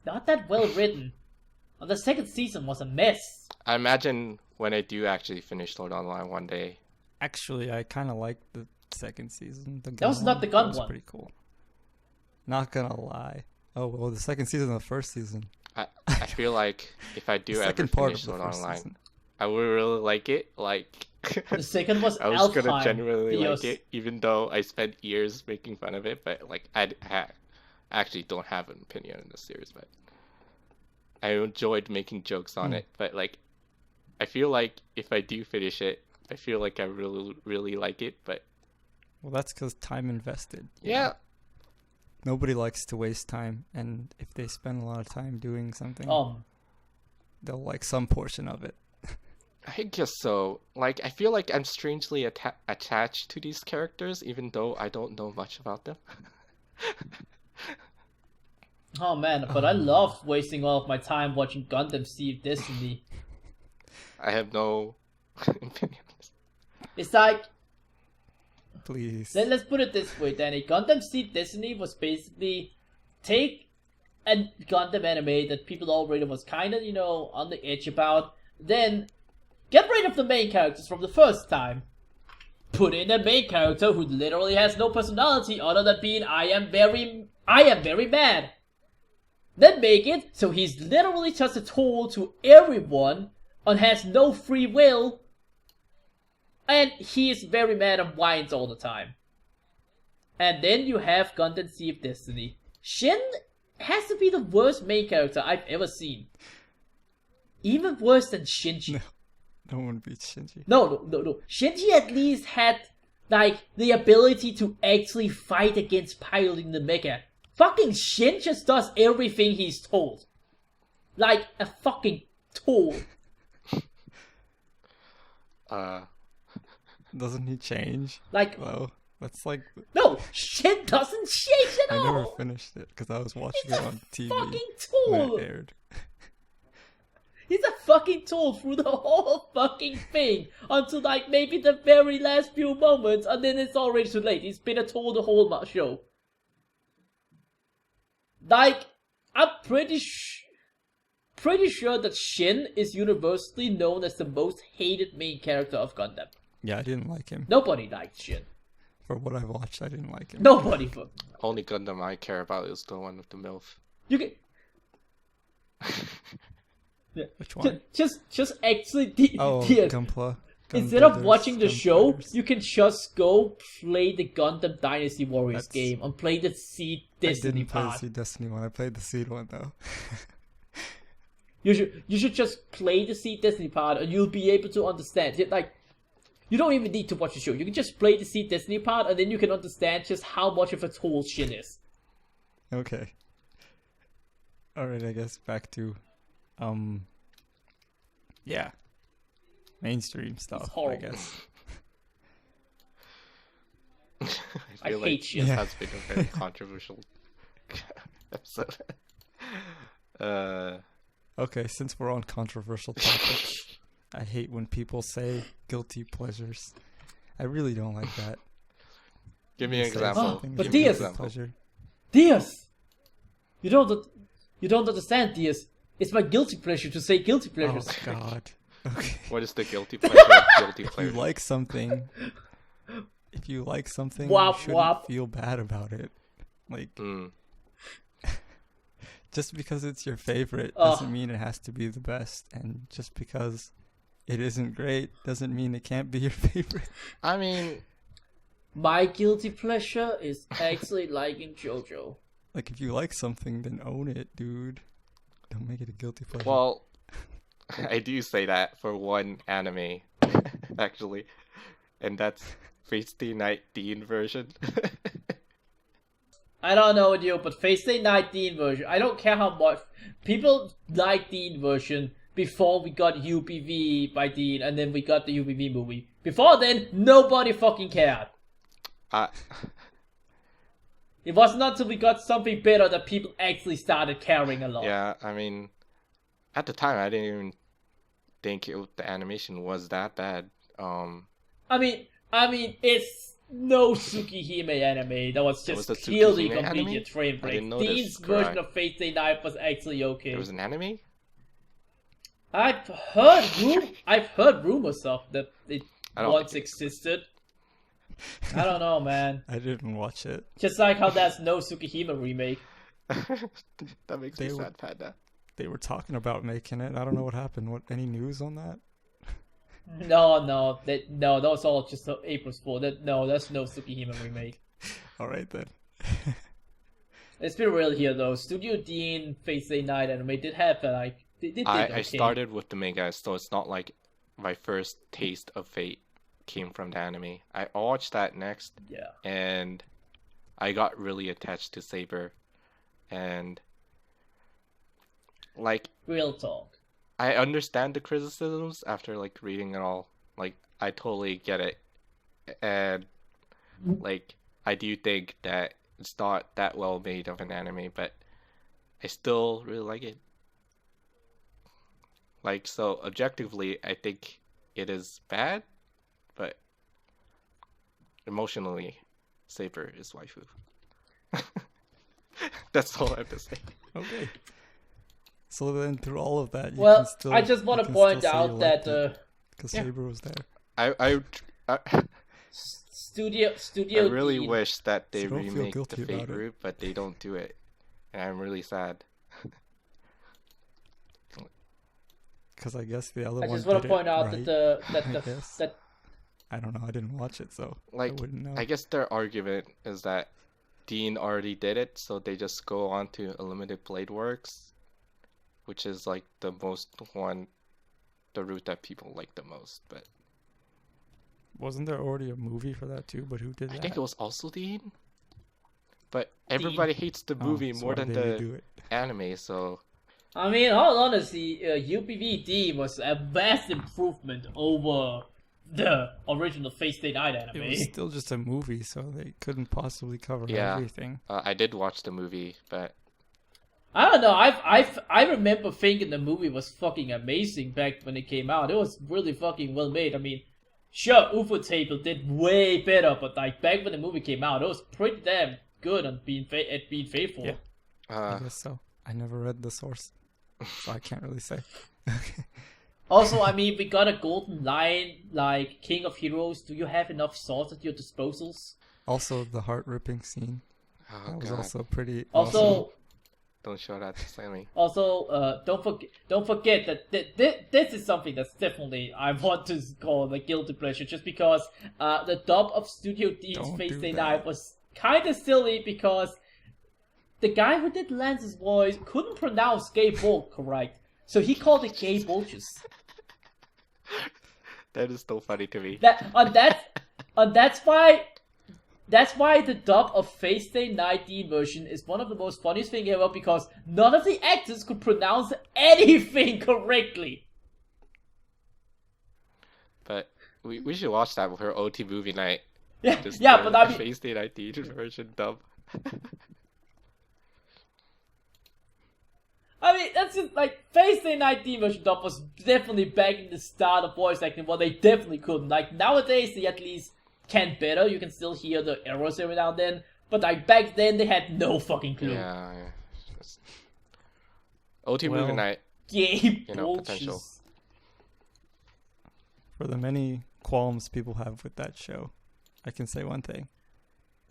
not that well written. And the second season was a mess. I imagine when I do actually finish Sword Art Online one day, Actually, I kind of liked the second season. The That was not the gun was one. pretty cool. Not gonna lie. Oh well, the second season of the first season. I feel like if I do The ever second part finish of the Sword Art first Online, season. I would really like it. Like, The second was I was gonna Alfheim. genuinely Dioz. like it, even though I spent years making fun of it. But like, I actually don't have an opinion in this series, but I enjoyed making jokes on it. But like, I feel like if I do finish it, I feel like I really like it. But Well, that's because time invested. you yeah, know? Nobody likes to waste time, and if they spend a lot of time doing something, they'll like some portion of it. I guess so. Like, I feel like I'm strangely attached to these characters, even though I don't know much about them. Oh man, but I love wasting all of my time watching Gundam Seed Destiny. I have no opinions. It's like, Please. let's put it this way, Danny. Gundam Seed Destiny was basically take a Gundam anime that people already was kind of, on the edge about, then get rid of the main characters from the first time. Put in a main character who literally has no personality other than being I am very mad. Then make it so he's literally just a tool to everyone and has no free will. And he is very mad and whines all the time. And then you have Gundam Sea of Destiny. Shin has to be the worst main character I've ever seen. Even worse than Shinji. No one beats Shinji. No. Shinji at least had, like, the ability to actually fight against piloting the mecha. Fucking Shin just does everything he's told. Like a fucking tool. Doesn't he change? Like, Well, that's like... no, Shin doesn't change at I all. never finished it because I was watching He's it a on TV fucking when tool. it aired. He's a fucking tool through the whole fucking thing until like maybe the very last few moments, and then it's already too late. He's been a tool the whole show. Like, I'm pretty sure that Shin is universally known as the most hated main character of Gundam. Yeah, I didn't like him. Nobody liked Shin. For what I've watched, I didn't like him. Nobody. Only Gundam I care about is the one with the MILF. You can. Yeah. Which one? Just actually, Gunpla. instead of watching the show, you can just go play the Gundam Dynasty Warriors game and play the Seed Destiny I didn't play the part. Seed Destiny one. I played the Seed one though. You should just play the Seed Destiny part, and you'll be able to understand it. Like, you don't even need to watch the show. You can just play the Seed Destiny part, and then you can understand just how much of a tool Shin is. Okay. Alright, I guess back to yeah. Mainstream stuff, I horrible. guess. I feel hate like shit. this has been a very controversial episode. Okay, since we're on controversial topics, I hate when people say guilty pleasures. I really don't like that. Give me an Say example. something, But give me an Dioz- pleasure. Dioz! You don't understand, Dioz. It's my guilty pleasure to say guilty pleasures. Oh god. Okay. What is the guilty pleasure of guilty If pleasure? you like something, Wop, you shouldn't wop. feel bad about it. Like, Mm. just because it's your favorite Ugh. doesn't mean it has to be the best, and just because it isn't great doesn't mean it can't be your favorite. I mean, My guilty pleasure is actually liking JoJo. Like, if you like something, then own it, dude. Don't make it a guilty pleasure. well, I do say that for one anime, actually, and that's Fate Stay Night Dean version. I don't know with you, but Fate Stay Night Dean version, I don't care how much. People like Dean version before we got UPV by Dean, and then we got the UPV movie. Before then, nobody fucking cared. It wasn't until we got something better that people actually started caring a lot. Yeah, I mean, at the time, I didn't even think the animation was that bad. I mean, it's no Tsukihime anime. That was Was just the clearly Tsukihime completely anime? a train I break. didn't know this, Dean's Kurai. version of Fate Stay Night was actually okay. There was an anime? I've heard rumors of that it I don't once think existed. I don't know, man. I didn't watch it. Just like how there's no Tsukihime remake. That makes me They were- sad, Panda. They were talking about making it. I don't know what happened. Any news on that? No, that was all just April's Fool. There's no Tsukihime remake. All right then. It's been real here though. Studio Dean Fate Stay Night anime did have like they did I okay. started with the manga, so it's not like my first taste of Fate came from the anime. I watched that next, Yeah. and I got really attached to Saber, and like Real talk. I understand the criticisms after like reading it all. Like I totally get it, and like I do think that it's not that well made of an anime, but I still really like it. Like, so objectively, I think it is bad, but emotionally, Saber is waifu. That's all I have to say. Okay. So then, through all of that, you Well, can still, I just want to point out that because Yeah. Saber was there. I Studio really Dean, wish that they So don't feel remake guilty the Fate about it. route, but they don't do it, and I'm really sad. Because I guess the other I one just want did to point it out right, that I the guess. that I don't know. I didn't watch it, so Like, I wouldn't know. I guess their argument is that Dean already did it, so they just go on to Unlimited Blade Works, which is like the route that people like the most. But Wasn't there already a movie for that too? But who did that? I think it was also Dean. But everybody hates the Oh, movie so more why than did they the do it? anime, so I mean, all honesty, UPVD was a vast improvement over the original Fate Stay Night anime. It was still just a movie, so they couldn't possibly cover Yeah. everything. I did watch the movie, but I don't know. I remember thinking the movie was fucking amazing back when it came out. It was really fucking well made. I mean, sure, UFO Table did way better, but like back when the movie came out, it was pretty damn good at being faithful. Yeah. I guess so. I never read the source, so I can't really say. Also, I mean, we got a golden line like King of Heroes. Do you have enough swords at your disposals? Also, the heart-ripping scene. oh That was god, also pretty Also, awesome. don't show that to Sammy. Also, don't forget that this is something that's definitely I want to call the guilty pleasure, just because the dub of Studio D's Don't Fate do Stay that. Night was kind of silly because the guy who did Lance's voice couldn't pronounce gay bull correct, so he called it gay bulges. That is so funny to me. That's why the dub of Fate Stay Night D version is one of the most funniest thing ever, because none of the actors could pronounce anything correctly. But we should watch that for OT movie night. Yeah, Just yeah, the but I mean, Fate Stay Night version dub. that's just like Fate Stay Night D version dub was definitely back in the start of voice acting, what they definitely couldn't. Like nowadays, they at least can better. You can still hear the errors every now and then, but like back then, they had no fucking clue. Yeah. Just... OT Well, movie night. Gay You know, potential. bulges. For the many qualms people have with that show, I can say one thing.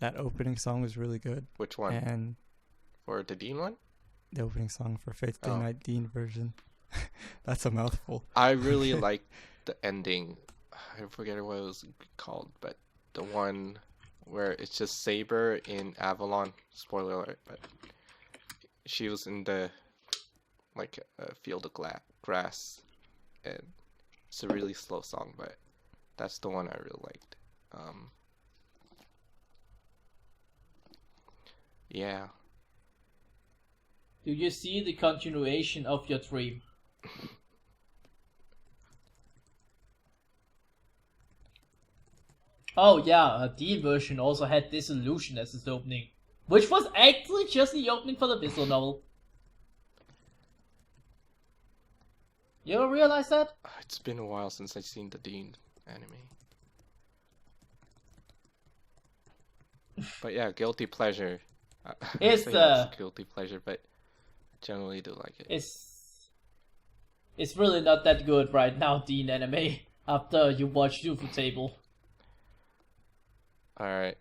That opening song was really good. Which one? And For the Dean one? the opening song for Fate Stay Oh. Night Dean version. That's a mouthful. I really like the ending. I forget what it was called, but the one where it's just Saber in Avalon. Spoiler alert, but she was in the like a field of grass, and it's a really slow song, but that's the one I really liked. Yeah. Do you see the continuation of your dream? Oh yeah, a D version also had Disillusion as its opening, which was actually just the opening for the visual novel. You ever realize that? It's been a while since I've seen the Dean anime. But yeah, guilty pleasure. It's, say that's guilty pleasure, but generally do like it. It's really not that good right now, Dean anime, after you watch UFO Table. Alright.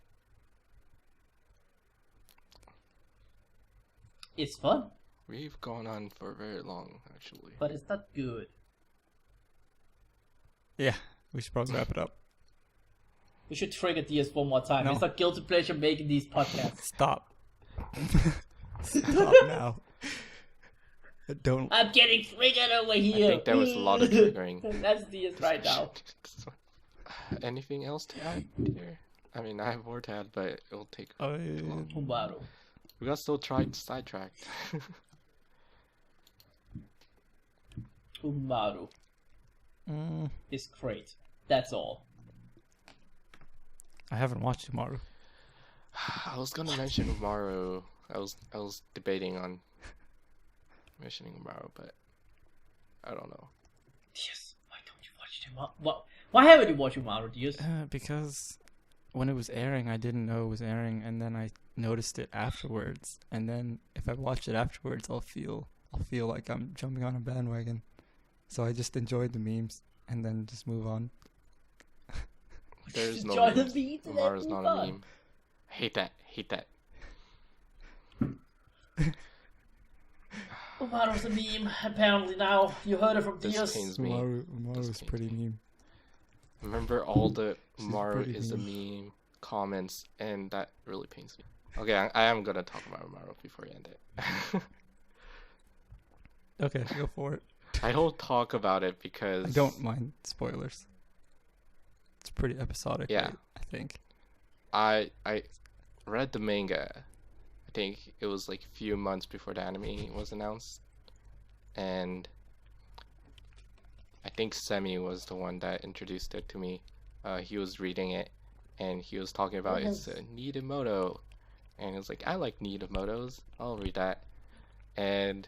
It's fun, We've gone on for very long, actually. but it's not good. Yeah, we should probably wrap it up. We should trigger DS one more time. No. It's a guilty pleasure making these podcasts. Stop. Stop now. Don't. I'm getting triggered over I here. think there was a lot of triggering. That's DS right now. Anything else to add here? I mean, I have more to add, but it'll take too long. Umaru. We got still tried sidetracked. Umaru Mm, is great. That's all. I haven't watched Umaru. I was gonna mention Umaru. I was debating on mentioning Umaru, but I don't know. Yes. Why don't you watch Umaru? Why haven't you watched Umaru, Dioz? Because when it was airing, I didn't know it was airing, and then I noticed it afterwards. And then if I watch it afterwards, I'll feel like I'm jumping on a bandwagon. So I just enjoyed the memes and then just move on. There is no Enjoy the memes. memes and Umaru's then not move a on. meme. Hate that. Umaru's a meme, apparently now. You heard it from This Dioz. pains me. Umaru's This pretty pains me. meme. Remember all the She's Umaru pretty is a mean. meme comments, and that really pains me. Okay, I am gonna talk about Umaru before you end it. Okay, go for it. I don't talk about it because I don't mind spoilers. It's pretty episodic. Yeah. Right, I think. I read the manga. I think it was like a few months before the anime was announced, and I think Semi was the one that introduced it to me. He was reading it, and he was talking about it's a Nidamoto, and he was like, I like Nidamotos. I'll read that. And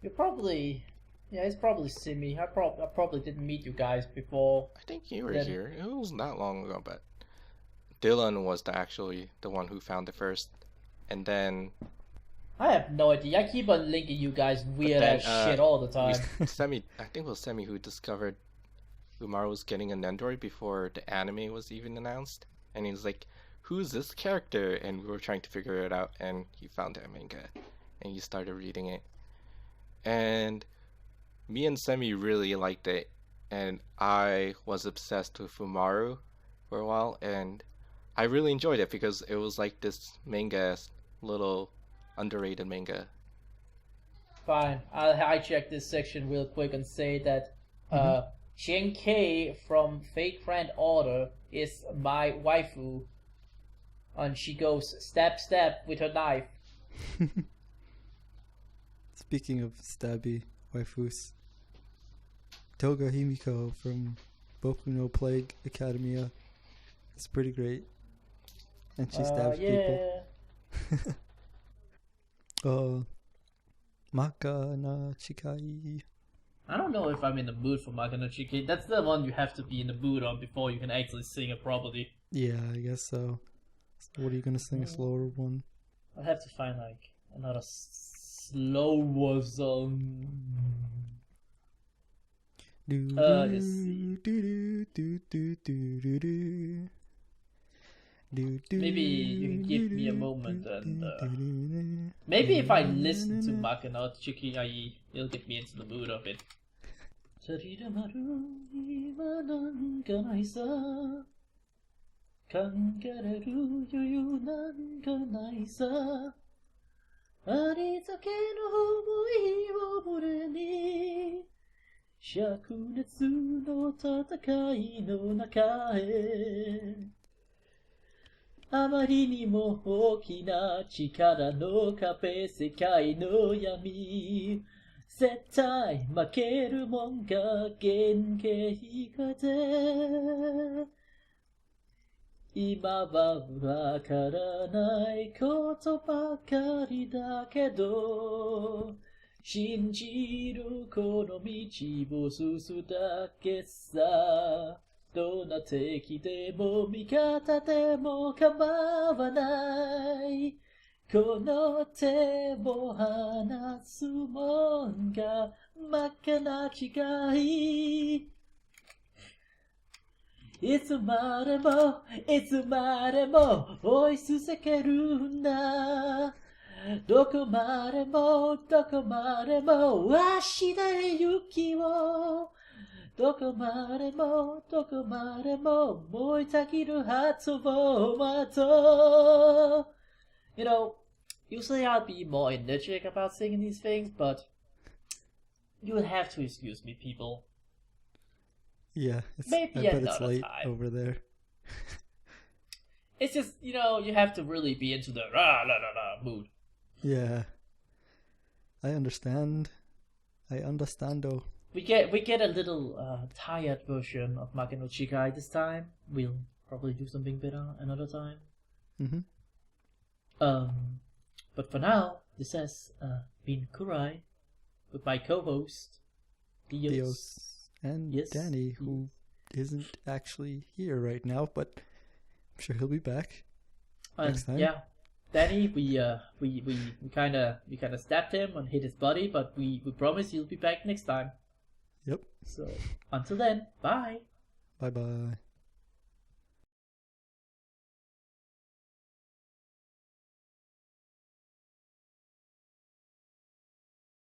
You're probably... Yeah, it's probably Simi. I probably didn't meet you guys before. I think you were Then- here. It was not long ago, but Dylan was actually the one who found it first, and then I have no idea. I keep on linking you guys weird ass shit all the time. Semi, I think it was Semi who discovered Umaru was getting an Android before the anime was even announced, and he was like, "Who's this character?" And we were trying to figure it out, and he found the manga, and he started reading it, and me and Semi really liked it, and I was obsessed with Umaru for a while, and I really enjoyed it because it was like this manga, little underrated manga. Fine. I'll hijack this section real quick and say that Shen Kei from Fate Grand Order is my waifu. And she goes stab stab with her knife. Speaking of stabby waifus, Toga Himiko from Boku no Plague Academia is pretty great. And she stabs people. Maka na Chikai. I don't know if I'm in the mood for Magano Chiki. That's the one you have to be in the mood on before you can actually sing it properly. Yeah, I guess so. So what are you gonna sing, a slower one? I'll have to find like another slow song. Let's see. Maybe you can give me a moment and maybe if I listen to Makano Chikiai, it'll get me into the mood of it. "あまりにも大きな力の壁、世界の闇。絶対負けるもんが原型風。今はわからないことばかりだけど、信じるこの道を進むだけさ。どんな敵でも味方でも構わない。この手を離すもんが真っ赤な違い。いつまでも、いつまでも追い続けるんだ。どこまでも、どこまでも足で行きを。どこまでも、どこまでも燃えたぎる発を待とう。You know, usually I'd be more energetic about singing these things, but you'll have to excuse me, people. Yeah, Maybe I bet it's another late time. over there. It's just, you know, you have to really be into the rah-la-la-la mood. Yeah, I understand. I understando. We get a little tired version of Makino Chikai this time. We'll probably do something better another time. But for now, this has been Kurai with my co-host Dioz and Yes. Danny, who isn't actually here right now, but I'm sure he'll be back next time. Yeah, Danny, we kind of stabbed him and hit his body, but we promise he'll be back next time. Yep. So until then, bye. Bye bye.